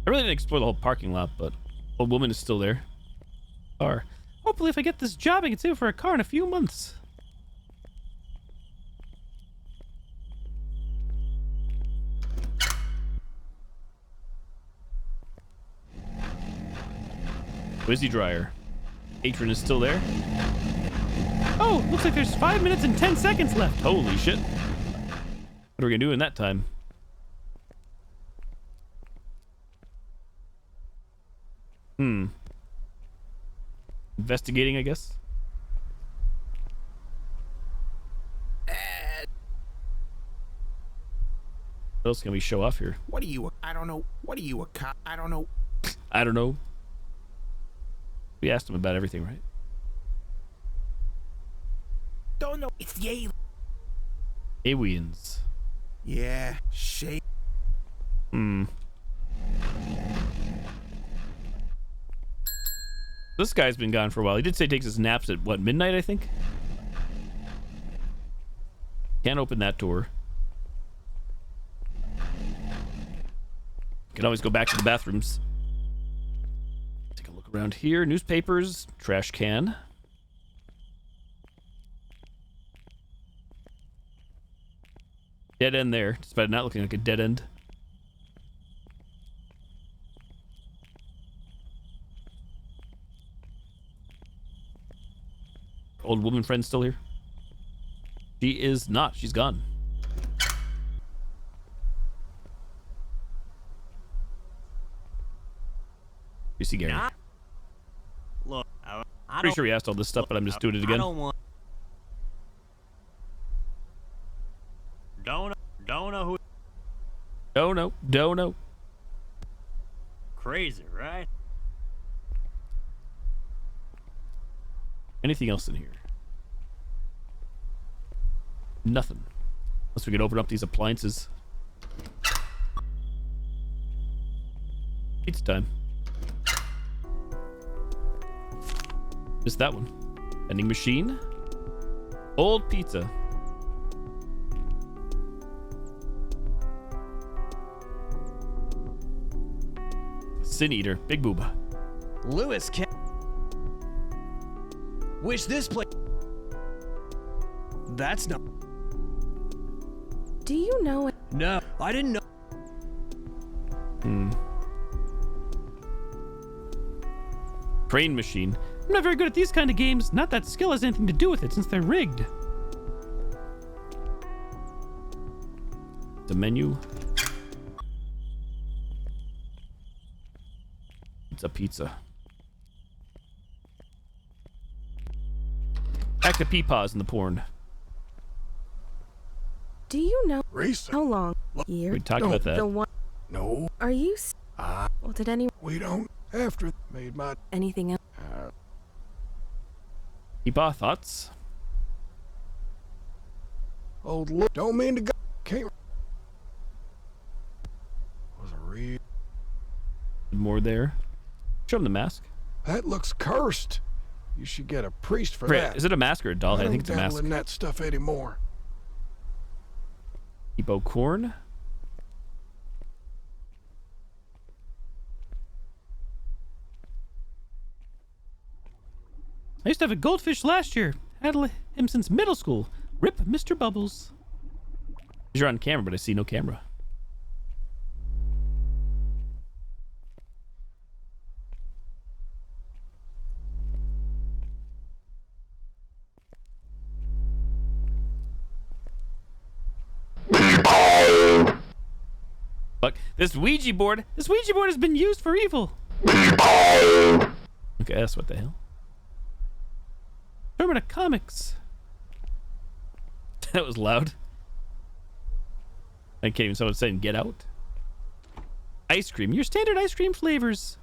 I really didn't explore the whole parking lot, but old woman is still there. Or hopefully if I get this job I can save for a car in a few months. Whizzy Dryer. Patron is still there. Oh, looks like there's 5 minutes and 10 seconds left. Holy shit. What are we gonna do in that time? Investigating, I guess. What else can we show off here?
What are you? I don't know. What are you, a cop? I don't know.
I don't know. We asked him about everything, right?
Don't know. It's the
Aliens.
Yeah, shake.
This guy's been gone for a while. He did say he takes his naps at, what, midnight, I think? Can't open that door. Can always go back to the bathrooms. Take a look around here. Newspapers, trash can. Dead end there, despite it not looking like a dead end. Old woman friend still here? She is not. She's gone. You see Gary.
Look, I
Pretty sure we asked all this stuff, but I'm just doing it again.
I don't want. Don't know who.
Don't know.
Crazy, right?
Anything else in here? Nothing. Unless we could open up these appliances. Pizza time. Just that one. Vending machine. Old pizza. Sin Eater. Big booba.
Lewis can. Wish this place. That's not.
Do you know it?
No, I didn't know.
Crane machine. I'm not very good at these kind of games. Not that skill has anything to do with it since they're rigged. The menu. It's a pizza. Back to Peepaws in the porn.
Do you know
Recent.
how long? Year?
We talked about that.
The one.
No.
Are you?
Well,
did anyone?
we don't. After made my.
Anything else?
Peepaw thoughts?
Old look. Don't mean to go. Can't. Was a real.
More there. Show him the mask.
That looks cursed. You should get a priest for
Right,
that.
is it a mask or a doll? I think it's a
don't
mask.
dabble in that stuff anymore.
Peepo corn. I used to have a goldfish last year. Had him since middle school. Rip Mr. Bubbles. You're on camera, but I see no camera. Fuck. This Ouija board has been used for evil. Okay, that's what the hell. Termina Comics. That was loud. I can't even someone saying get out. Ice cream. Your standard ice cream flavors.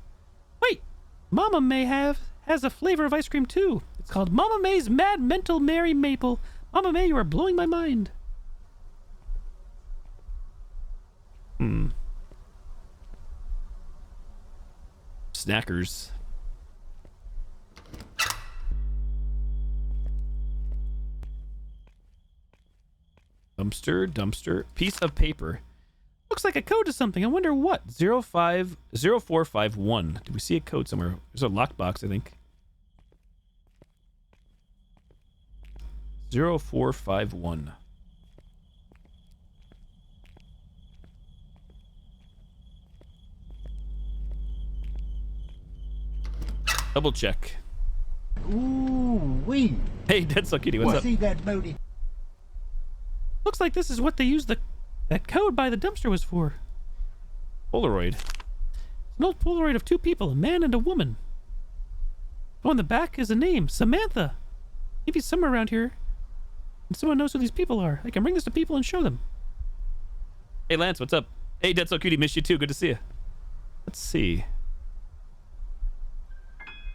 Wait. Mama May has a flavor of ice cream too. It's called Mama May's Mad Mental Mary Maple. Mama May, you are blowing my mind. Snackers. Dumpster. Piece of paper. Looks like a code to something. I wonder what. 050451. Do we see a code somewhere? There's a lockbox, I think. 0451. Double check.
Ooh, wee.
Hey, Dead So Kitty, what's up?
See that booty?
Looks like this is what they used that code by the dumpster was for. Polaroid. It's an old Polaroid of two people, a man and a woman. On the back is a name, Samantha. Maybe somewhere around here. And someone knows who these people are. I can bring this to people and show them. Hey, Lance, what's up? Hey, Dead So Cutie, miss you too. Good to see you. Let's see.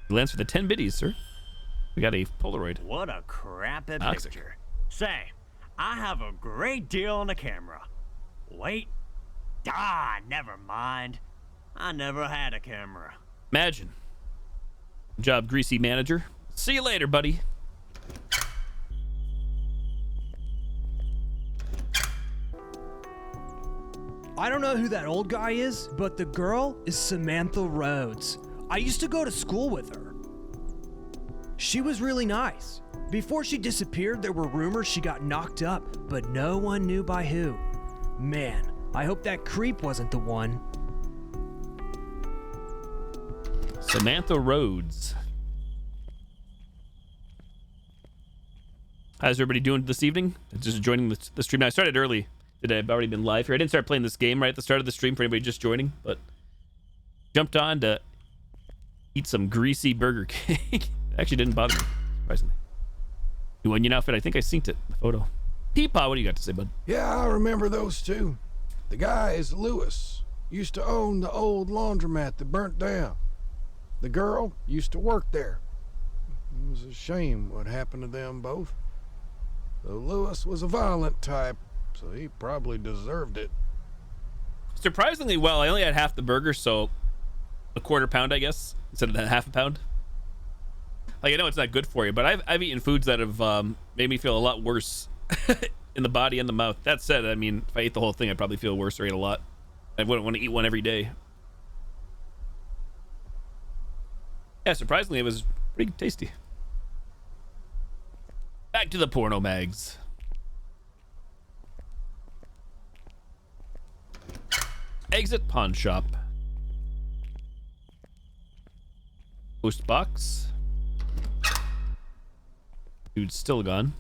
Lance for the 10 biddies, sir. We got a Polaroid.
What a crappy
Toxic.
picture. Say, I have a great deal on the camera. Wait. Never mind. I never had a camera.
Imagine. Good job, greasy manager. See you later, buddy.
I don't know who that old guy is, but the girl is Samantha Rhodes. I used to go to school with her. She was really nice. Before she disappeared, there were rumors she got knocked up, but no one knew by who. Man, I hope that creep wasn't the one.
Samantha Rhodes. How's everybody doing this evening? Just joining the stream. Now, I started early today. I've already been live here. I didn't start playing this game right at the start of the stream for anybody just joining, but jumped on to eat some greasy Burger King. It actually didn't bother me, surprisingly. New onion outfit. I think I synced it. The photo. Peepaw, what do you got to say, bud?
Yeah, I remember those two. The guy is Lewis. Used to own the old laundromat that burnt down. The girl used to work there. It was a shame what happened to them both. Though Lewis was a violent type, so he probably deserved it.
Surprisingly well. I only had half the burger, so a quarter pound, I guess, instead of half a pound. Like, I know it's not good for you, but I've eaten foods that have made me feel a lot worse in the body and the mouth. That said, I mean, if I ate the whole thing, I'd probably feel worse or eat a lot. I wouldn't want to eat one every day. Yeah, surprisingly, it was pretty tasty. Back to the porno mags. Exit pawn shop. Post box. Dude's still gone.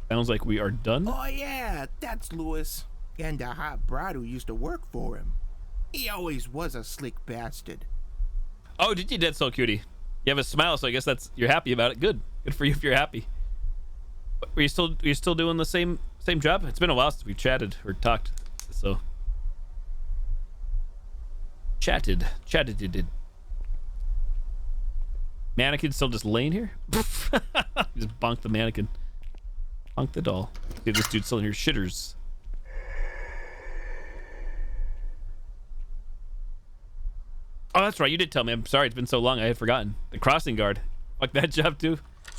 Sounds like we are done.
Oh yeah, that's Lewis. And the hot broad who used to work for him. He always was a slick bastard.
Oh, did you, dead soul cutie? You have a smile, so I guess you're happy about it. Good for you if you're happy. Were you still doing the same job? It's been a while since we chatted or talked, so chatted. Mannequin still just laying here. Just bonk the mannequin. Bonk the doll. Dude, this dude's still in here. Shitters. Oh, that's right. You did tell me. I'm sorry. It's been so long. I had forgotten. The crossing guard. Fuck that job too.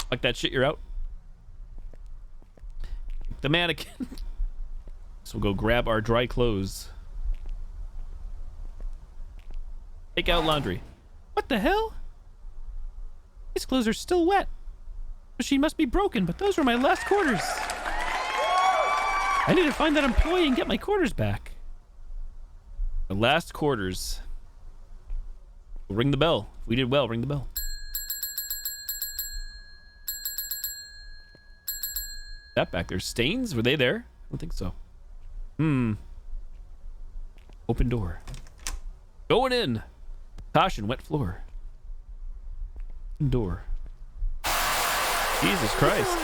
Fuck that shit. You're out. The mannequin. So we'll go grab our dry clothes. Take out laundry. What the hell? These clothes are still wet. The machine must be broken, but those were my last quarters. I need to find that employee and get my quarters back. The last quarters. We'll ring the bell. If we did well, ring the bell. That back there. Stains? Were they there? I don't think so. Open door. Going in. Caution, wet floor. Open door. Jesus Christ.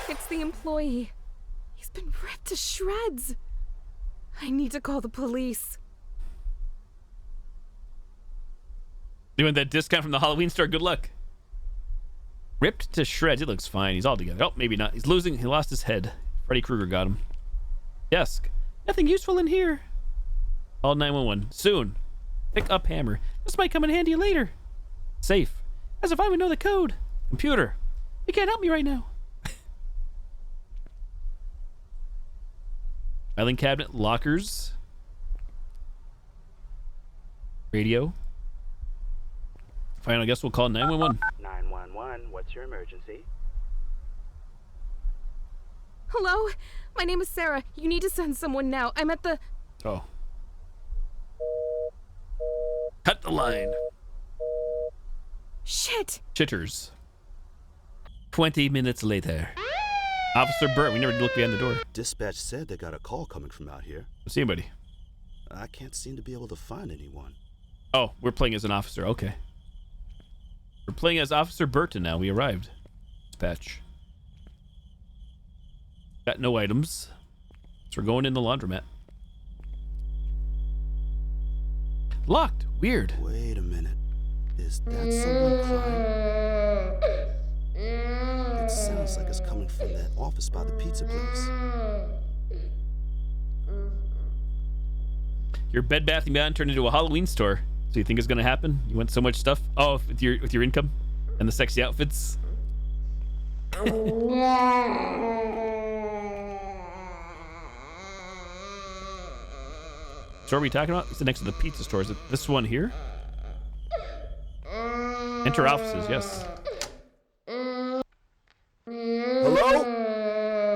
It's the employee. He's been ripped to shreds. I need to call the police.
You want that discount from the Halloween store? Good luck. Ripped to shreds. He looks fine. He's all together. Oh, maybe not. He's losing. He lost his head. Freddy Krueger got him. Desk. Nothing useful in here. Call 911. Soon. Pick up hammer. This might come in handy later. Safe. As if I would know the code. Computer. You can't help me right now. Filing cabinet. Lockers. Radio. Fine, I guess we'll call 911.
911, what's your emergency?
Hello? My name is Sarah. You need to send someone now. I'm at the...
Oh. Cut the line.
Shit.
Chitters. 20 minutes later. Officer Burt, we never looked behind the door.
Dispatch said they got a call coming from out here.
See anybody?
I can't seem to be able to find anyone.
Oh, we're playing as an officer. Okay. We're playing as Officer Burton now. We arrived. Dispatch. Got no items. So we're going in the laundromat. Locked. Weird.
Wait a minute. Is that someone crying? It sounds like it's coming from that office by the pizza place.
Your Bed Bath & Beyond turned into a Halloween store. So you think it's gonna happen? You want so much stuff? Oh, with your income and the sexy outfits. Store are we talking about? It's next to the pizza store. Is it this one here? Enter offices. Yes.
Hello?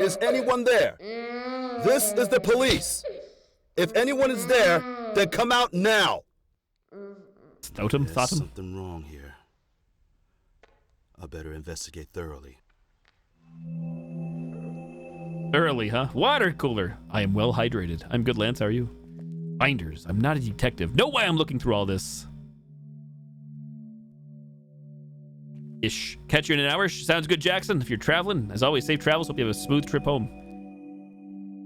Is anyone there? This is the police. If anyone is there, then come out now.
Totem,
There's something wrong here. I better investigate thoroughly.
Thoroughly, huh? Water cooler. I am well hydrated. I'm good, Lance. How are you? Binders. I'm not a detective. No way I'm looking through all this. Ish. Catch you in an hour. Sounds good, Jackson. If you're traveling, as always, safe travels. Hope you have a smooth trip home.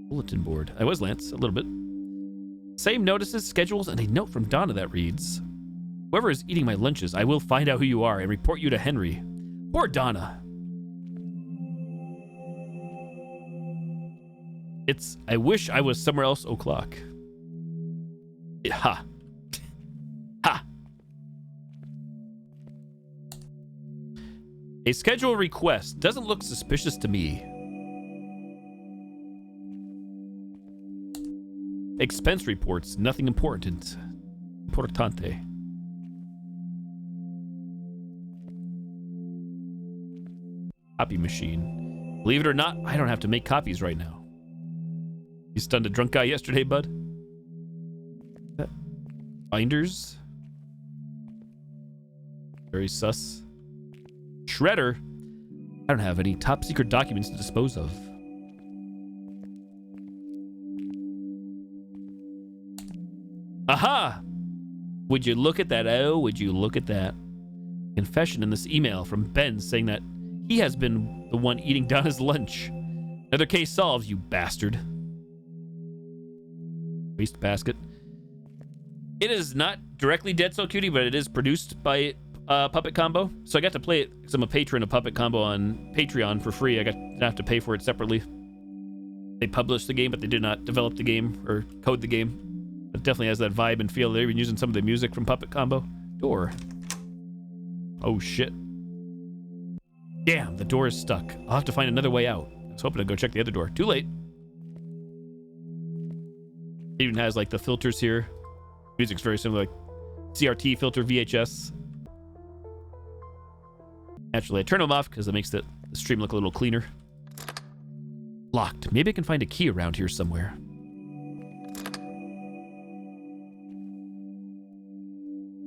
Bulletin board. I was Lance, a little bit. Same notices, schedules, and a note from Donna that reads, whoever is eating my lunches, I will find out who you are and report you to Henry. Poor Donna. It's, I wish I was somewhere else o'clock. Ha. Ha. A schedule request doesn't look suspicious to me. Expense reports, nothing important. Importante. Copy machine. Believe it or not, I don't have to make copies right now. You stunned a drunk guy yesterday, bud? Binders. Very sus. Shredder. I don't have any top secret documents to dispose of. Aha! Would you look at that? Oh, would you look at that? Confession in this email from Ben saying that he has been the one eating Donna's lunch. Another case solved, you bastard. Waste basket. It is not directly Dead So Cutie, but it is produced by Puppet Combo. So I got to play it because I'm a patron of Puppet Combo on Patreon for free. I didn't have to pay for it separately. They published the game, but they did not develop the game or code the game. It definitely has that vibe and feel. They've been using some of the music from Puppet Combo. Door. Oh, shit. Damn, the door is stuck. I'll have to find another way out. I was hoping to go check the other door. Too late. It even has, like, the filters here. Music's very similar, like CRT filter, VHS. Naturally, I turn them off because it makes the stream look a little cleaner. Locked. Maybe I can find a key around here somewhere.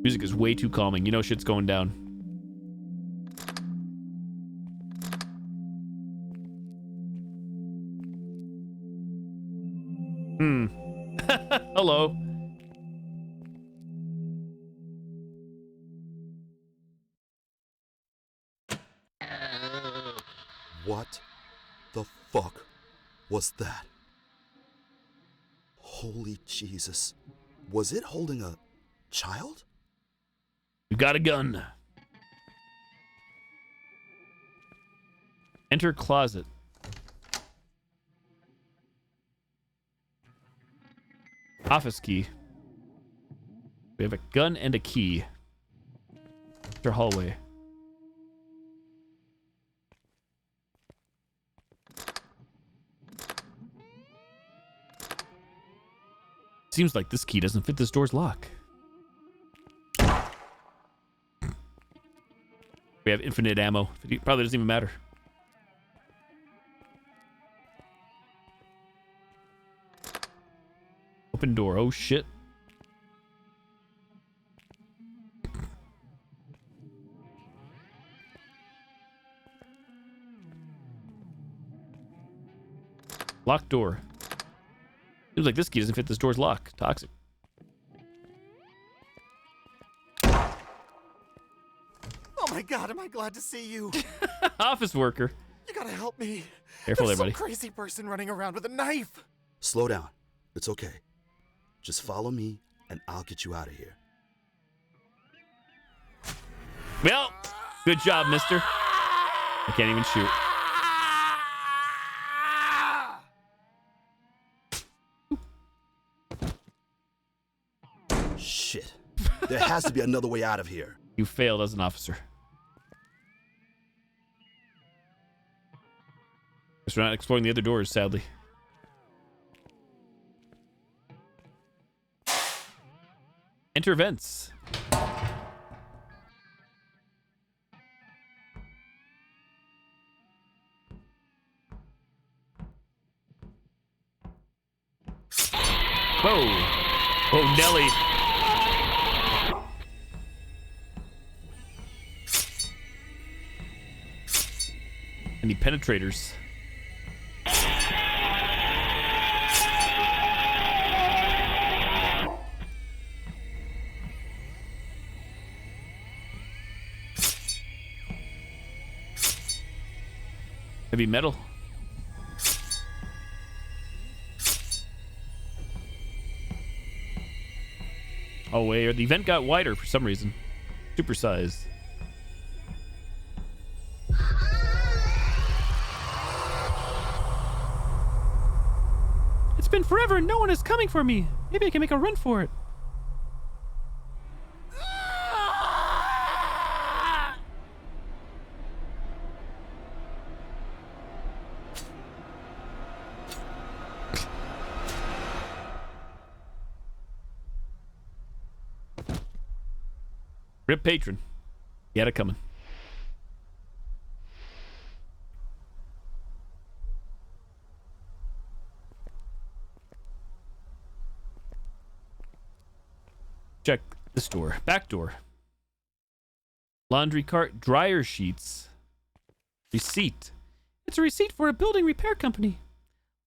Music is way too calming. You know shit's going down. Hello.
What the fuck was that? Holy Jesus. Was it holding a child?
You got a gun. Enter closet. Office key. We have a gun and a key. Enter hallway. Seems like this key doesn't fit this door's lock. We have infinite ammo. It probably doesn't even matter. Open door. Oh, shit. Locked door. Seems like this key doesn't fit this door's lock. Toxic.
Oh my god, am I glad to see you.
Office worker.
You gotta help me.
Careful
There's
there, buddy.
some crazy person running around with a knife.
Slow down. It's okay. Just follow me and I'll get you out of here.
Well, good job, mister. I can't even shoot.
Shit. There has to be another way out of here.
You failed as an officer. Guess we're not exploring the other doors, sadly. Enter vents. Whoa. Whoa, Nelly. Any penetrators? Heavy metal. Oh, wait. The event got wider for some reason. Supersized. It's been forever and no one is coming for me. Maybe I can make a run for it. Rip patron. He had it coming. Check this door. Back door. Laundry cart, dryer sheets. Receipt. It's a receipt for a building repair company.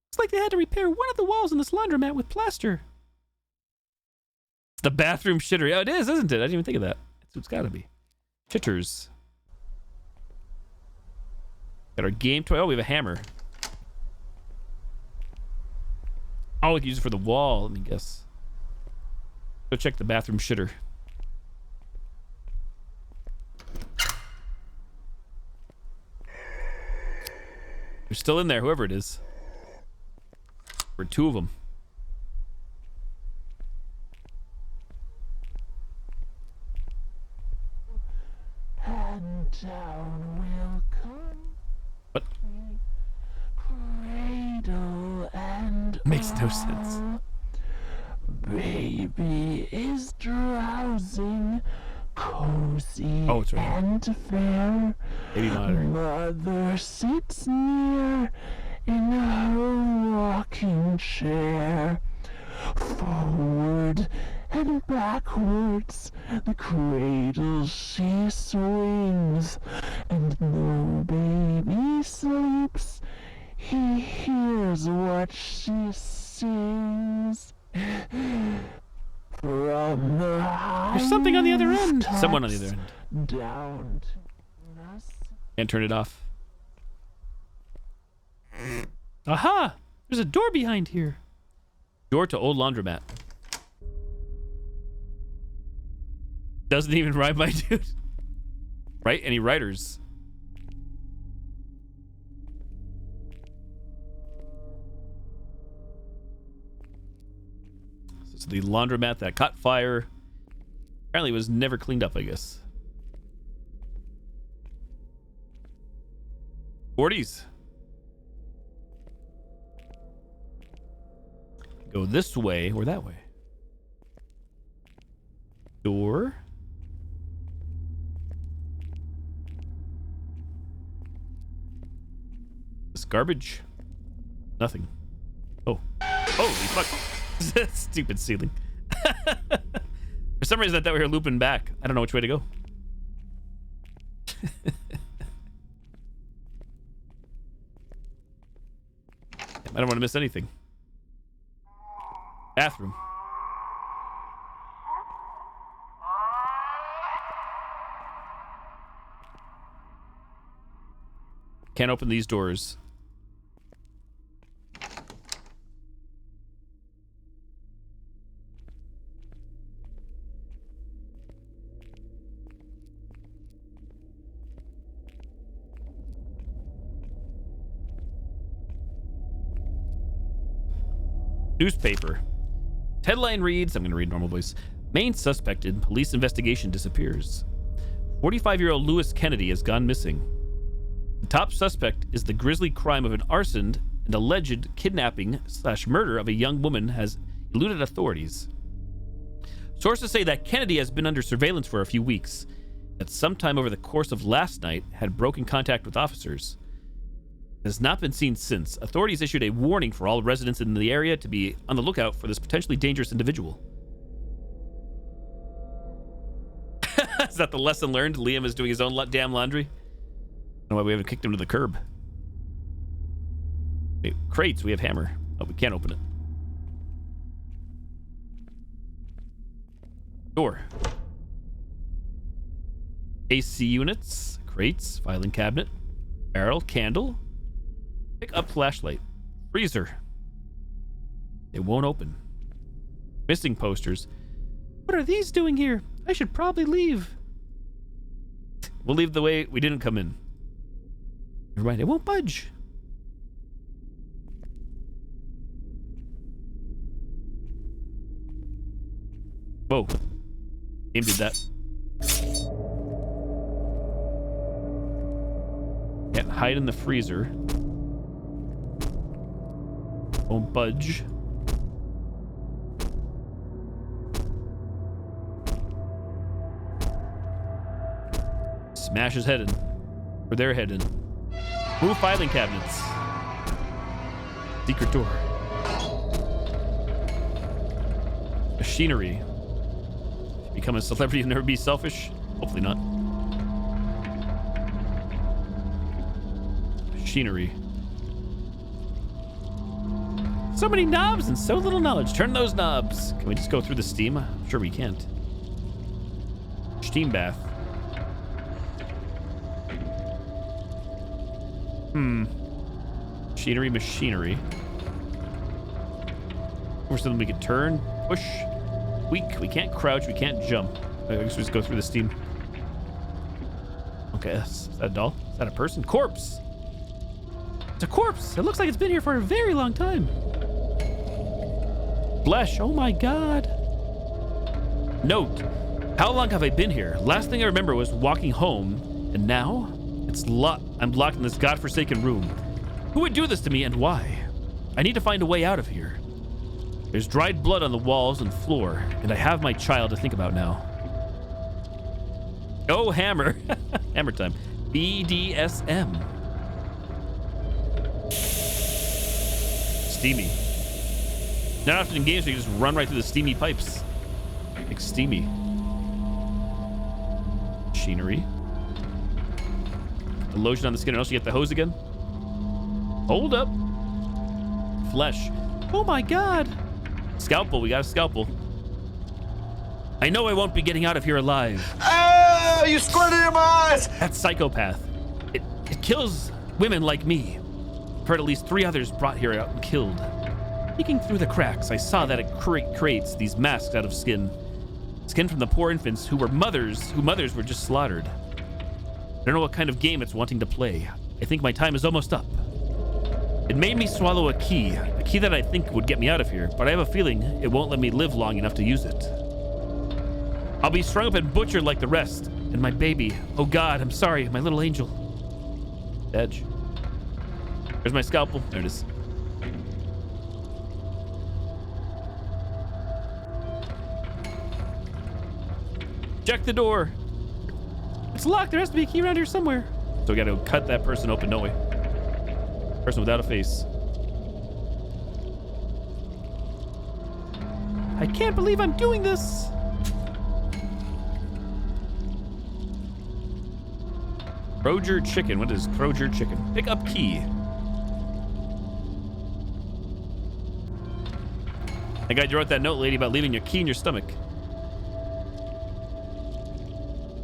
Looks like they had to repair one of the walls in this laundromat with plaster. It's the bathroom shitter. Yeah, it is, isn't it? I didn't even think of that. That's what it's gotta be. Shitters. Got our game toy. Oh, we have a hammer. Oh, we can use it for the wall. Let me guess. Go check the bathroom shitter. They're still in there, whoever it is. Or two of them.
And down will come.
What?
Cradle and
Makes no sense.
Baby is drowsing, cozy
Oh, it's right
and fair.
Baby monitor.
Mother sits near in her rocking chair. Forward and backwards, the cradle she swings, and though baby sleeps, he hears what she sings. From the high
There's something on the other end. Someone on the other end.
down to us.
Can't turn it off. Aha! There's a door behind here. Door to old laundromat. Doesn't even rhyme, my dude. Right? Any writers? This is the laundromat that caught fire. Apparently it was never cleaned up, I guess. 40s. Go this way or that way. Door. This garbage. Nothing. Oh. Holy fuck. Stupid ceiling. For some reason I thought we were looping back. I don't know which way to go. I don't want to miss anything. Bathroom. Can't open these doors. Newspaper. Headline reads, I'm going to read normal voice. Main suspect in police investigation disappears. 45-year-old Lewis Kennedy has gone missing. The top suspect is the grisly crime of an arson and alleged kidnapping/murder of a young woman has eluded authorities. Sources say that Kennedy has been under surveillance for a few weeks, that sometime over the course of last night had broken contact with officers. Has not been seen since. Authorities issued a warning for all residents in the area to be on the lookout for this potentially dangerous individual. Is that the lesson learned? Liam is doing his own damn laundry? I don't know why we haven't kicked him to the curb. Wait, crates, we have hammer. Oh, we can't open it. Door. AC units, crates, filing cabinet, barrel, candle. Pick up flashlight. Freezer. It won't open. Missing posters. What are these doing here? I should probably leave. We'll leave the way we didn't come in. You're right, it won't budge. Whoa. Game did that. Can't hide in the freezer. Won't budge. Smash his head in. Or their head in. Move filing cabinets. Secret door. Machinery. Become a celebrity and never be selfish? Hopefully not. Machinery. So many knobs and so little knowledge. Turn those knobs. Can we just go through the steam? I'm sure we can't. Steam bath. Machinery. Or something we could turn, push. We can't crouch, we can't jump. I guess we just go through the steam. Okay, is that a doll? Is that a person? Corpse! It's a corpse! It looks like it's been here for a very long time. Flesh, oh my god. Note, how long have I been here? Last thing I remember was walking home, and now? I'm locked in this godforsaken room. Who would do this to me and why? I need to find a way out of here. There's dried blood on the walls and floor, and I have my child to think about now. Oh, hammer. Hammer time. BDSM. Steamy. Not often in games where you just run right through the steamy pipes. Like steamy. Machinery. The lotion on the skin, and also you get the hose again. Hold up. Flesh. Oh my god. Scalpel, we got a scalpel. I know I won't be getting out of here alive.
Ah, you squirted in my eyes!
That psychopath. It kills women like me. I've heard at least 3 others brought here out and killed. Peeking through the cracks, I saw that it creates these masks out of skin. Skin from the poor infants whose mothers were just slaughtered. I don't know what kind of game it's wanting to play. I think my time is almost up. It made me swallow a key that I think would get me out of here, but I have a feeling it won't let me live long enough to use it. I'll be strung up and butchered like the rest, and my baby. Oh God, I'm sorry, my little angel. Edge. There's my scalpel. There it is. Check the door. It's locked. There has to be a key around here somewhere. So we gotta cut that person open, don't we? Person without a face. I can't believe I'm doing this. Croger chicken. What is Croger chicken? Pick up key. That guy wrote that note, lady, about leaving your key in your stomach.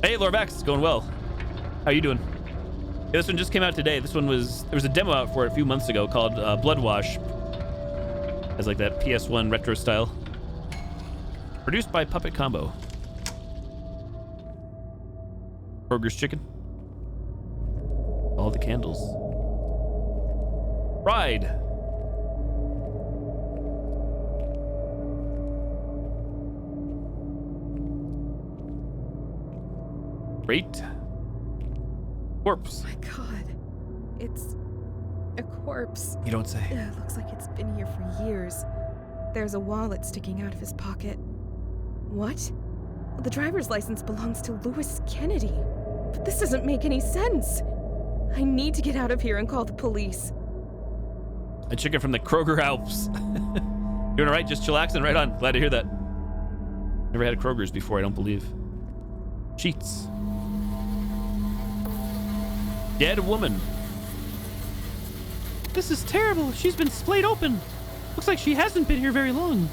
Hey, Lorvax, it's going well. How you doing? Yeah, this one just came out today. There was a demo out for it a few months ago called BLOODWASH. Has like that PS1 retro style. Produced by Puppet Combo. Kroger's chicken. All the candles. Ride. Great. Corpse.
Oh my god. It's a corpse.
You don't say.
It looks like it's been here for years. There's a wallet sticking out of his pocket. What? The driver's license belongs to Lewis Kennedy. But this doesn't make any sense. I need to get out of here and call the police.
A chicken from the Kroger Alps. Doing all right? Just chillaxing? Right on. Glad to hear that. Never had a Kroger's before, I don't believe. Sheets. Dead woman. This is terrible. She's been splayed open. Looks like she hasn't been here very long.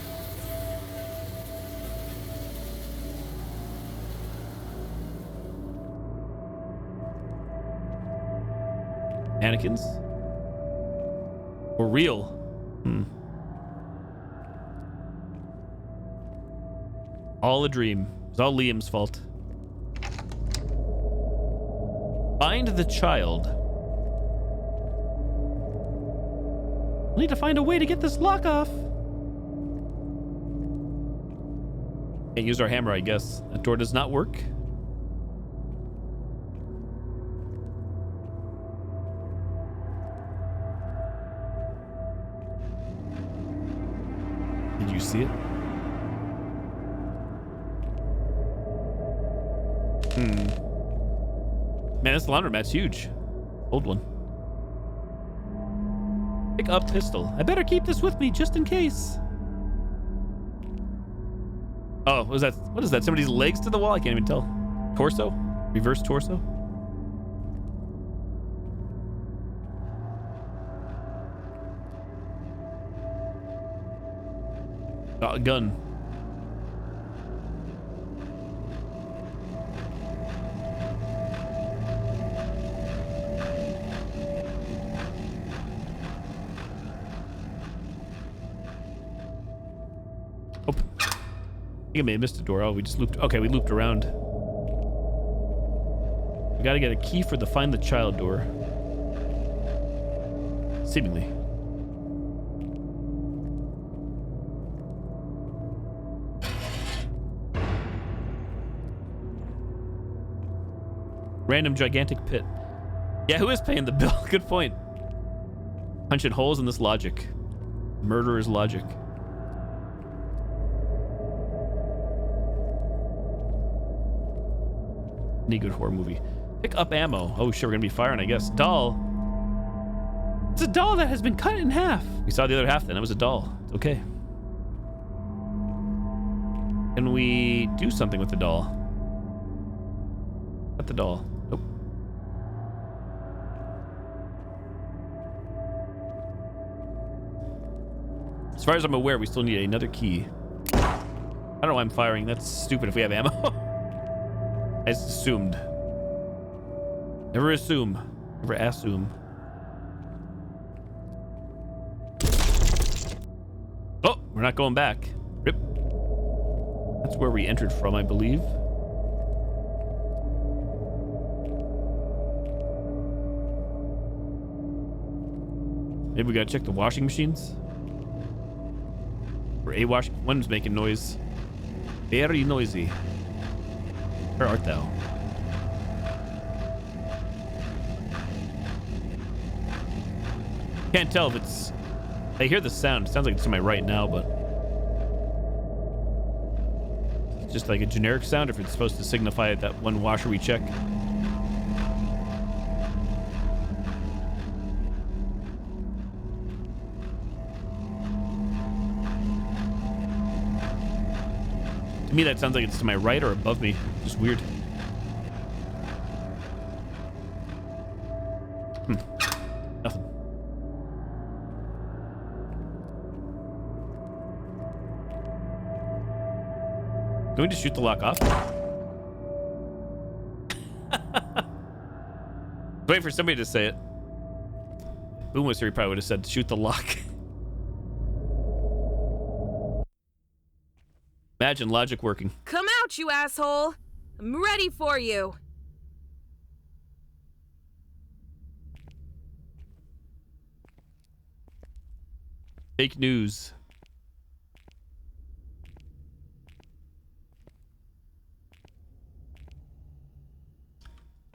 Mannequins. Or real. All a dream. It was all Liam's fault. Find the child. We'll need to find a way to get this lock off. Can't use our hammer, I guess. That door does not work. Did you see it? Man, this laundromat's huge. Old one. Pick up pistol. I better keep this with me just in case. Oh, what is that? What is that? Somebody's legs to the wall? I can't even tell. Torso? Reverse torso? Oh, a gun. Oh. I think I may have missed a door. Oh, we just looped. Okay, we looped around. We gotta get a key for the find the child door. Seemingly. Random gigantic pit. Yeah, who is paying the bill? Good point. Punching holes in this logic. Murderer's logic. Any good horror movie. Pick up ammo. Oh shit, we're gonna be firing, I guess. Doll. It's a doll that has been cut in half. We saw the other half then. It was a doll. It's okay. Can we do something with the doll? Cut the doll. Nope. As far as I'm aware, we still need another key. I don't know why I'm firing. That's stupid if we have ammo. I just assumed. Never assume. Never assume. Oh, we're not going back. Rip. That's where we entered from, I believe. Maybe we gotta check the washing machines. Or a wash. One's making noise. Very noisy. Where art thou? Can't tell if it's... I hear the sound. It sounds like it's to my right now, but... It's just like a generic sound, if it's supposed to signify that one washer we check. To me, that sounds like it's to my right or above me. Just weird. Nothing. Do we just shoot the lock off? Wait for somebody to say it. Boom was here, he probably would have said shoot the lock. Imagine logic working.
Come out, you asshole! I'm ready for you!
Fake news.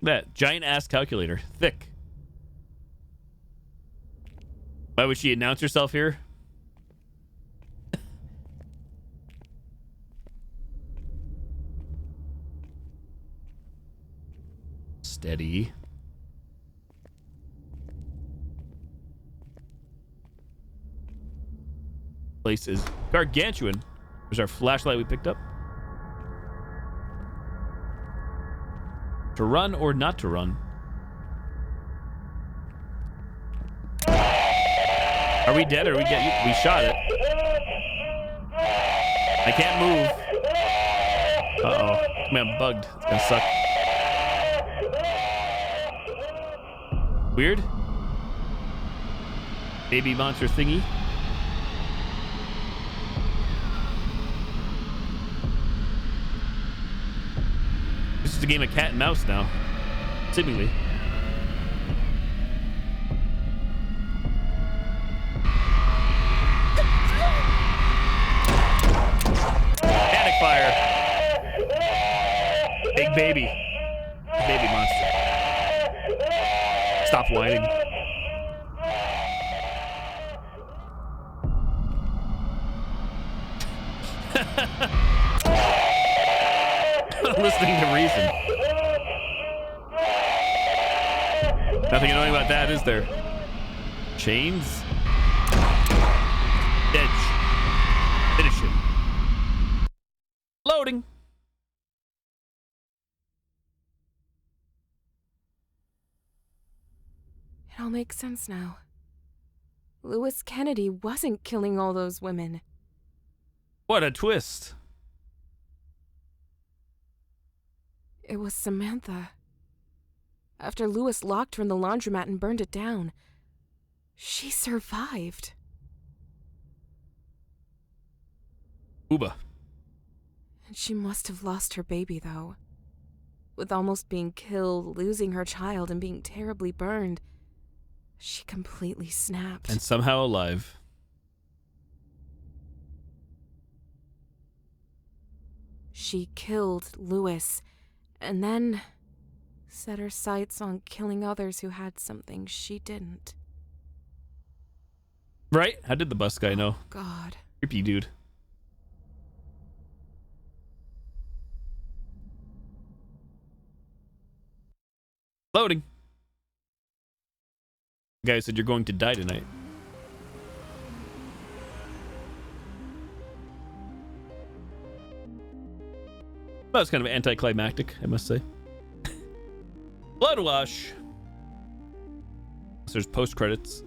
That giant ass calculator. Thick. Why would she announce herself here? Steady. Place is gargantuan. There's our flashlight we picked up. To run or not to run? Are we dead or are we dead? We shot it. I can't move. Uh-oh. Man, I'm bugged. It's gonna suck. baby monster thingy. This is a game of cat and mouse now, seemingly. Panic fire. Big baby. Baby monster. Stop whining. Listening to reason. Nothing annoying about that, is there? Chains? Edge. Finish him. Loading.
It all makes sense now. Lewis Kennedy wasn't killing all those women.
What a twist.
It was Samantha. After Lewis locked her in the laundromat and burned it down, she survived.
Uba.
And she must have lost her baby, though. With almost being killed, losing her child, and being terribly burned, she completely snapped.
And somehow alive.
She killed Lewis, and then set her sights on killing others who had something she didn't.
Right? How did the bus guy know?
God.
Creepy dude. Loading. The guy said you're going to die tonight. That was kind of anticlimactic, I must say. BLOODWASH. So there's post credits.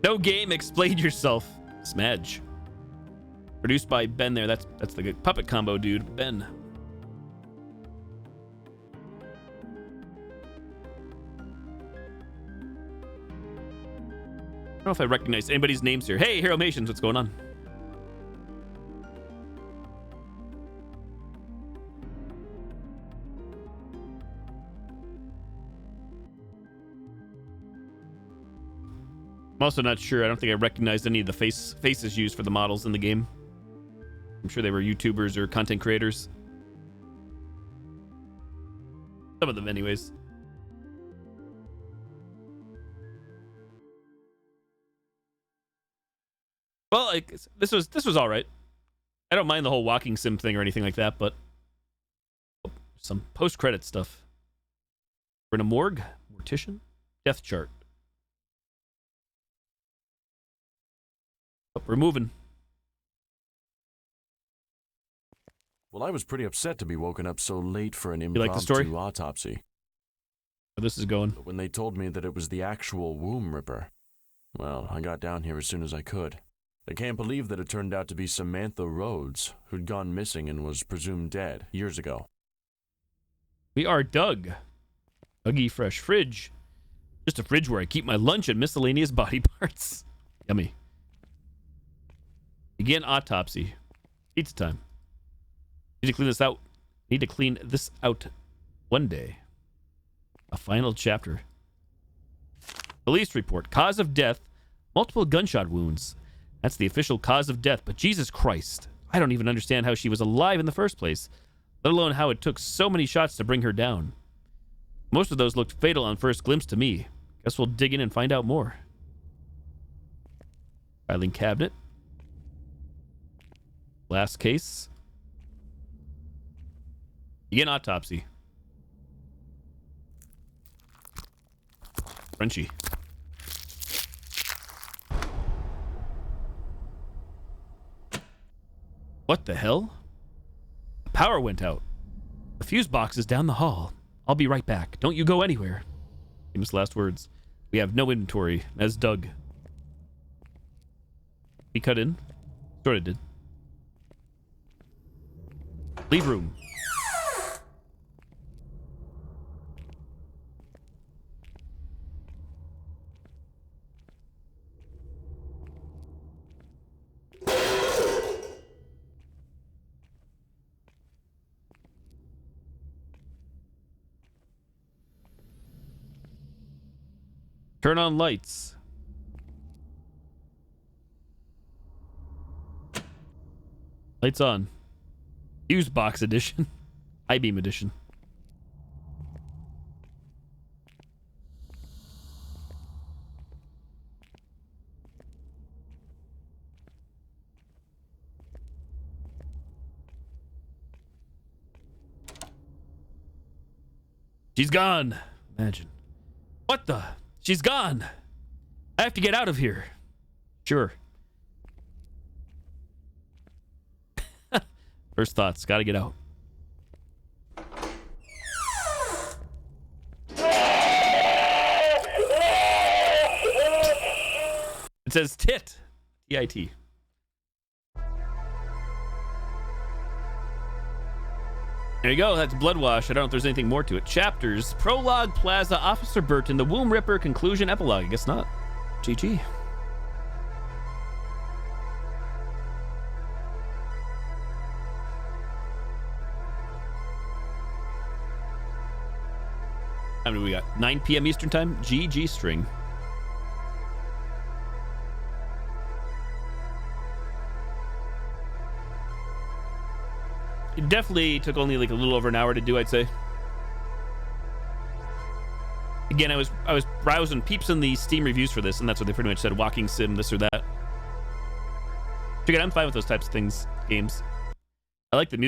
No game, explain yourself. Smedge. Produced by Ben there. That's the puppet combo dude, Ben. I don't know if I recognize anybody's names here. Hey, Hero Mations, what's going on? I'm also not sure. I don't think I recognized any of the faces used for the models in the game. I'm sure they were YouTubers or content creators. Some of them, anyways. Well, this was all right. I don't mind the whole walking sim thing or anything like that, but some post-credit stuff. We're in a morgue, mortician, death chart. We're moving.
Well, I was pretty upset to be woken up so late for an
like the story?
impromptu autopsy.
Where this is going.
But when they told me that it was the actual womb ripper, well, I got down here as soon as I could. I can't believe that it turned out to be Samantha Rhodes, who'd gone missing and was presumed dead years ago.
We are Doug. Dougie Fresh Fridge. Just a fridge where I keep my lunch and miscellaneous body parts. Yummy. Begin autopsy. Pizza time. Need to clean this out. Need to clean this out one day. A final chapter. Police report. Cause of death. Multiple gunshot wounds. That's the official cause of death. But Jesus Christ. I don't even understand how she was alive in the first place. Let alone how it took so many shots to bring her down. Most of those looked fatal on first glimpse to me. Guess we'll dig in and find out more. Filing cabinet. Last case. Begin autopsy. Crunchy. What the hell? The power went out. The fuse box is down the hall. I'll be right back. Don't you go anywhere. Famous last words. We have no inventory, as Doug. He cut in. Sort of did. Leave room. Turn on lights. Lights on. Fuse box edition. I-beam edition. She's gone. Imagine. What the? She's gone. I have to get out of here. Sure. First thoughts. Gotta get out. It says tit. T-I-T. There you go. That's Bloodwash. I don't know if there's anything more to it. Chapters. Prologue, Plaza, Officer Burton, The Womb Ripper, Conclusion, Epilogue. I guess not. GG. How many we got? 9 p.m. Eastern Time? GG string. It definitely took only like a little over an hour to do, I'd say. Again, I was browsing peeps in the Steam reviews for this, and that's what they pretty much said: walking sim, this or that. Again, I'm fine with those types of things, games. I like the music.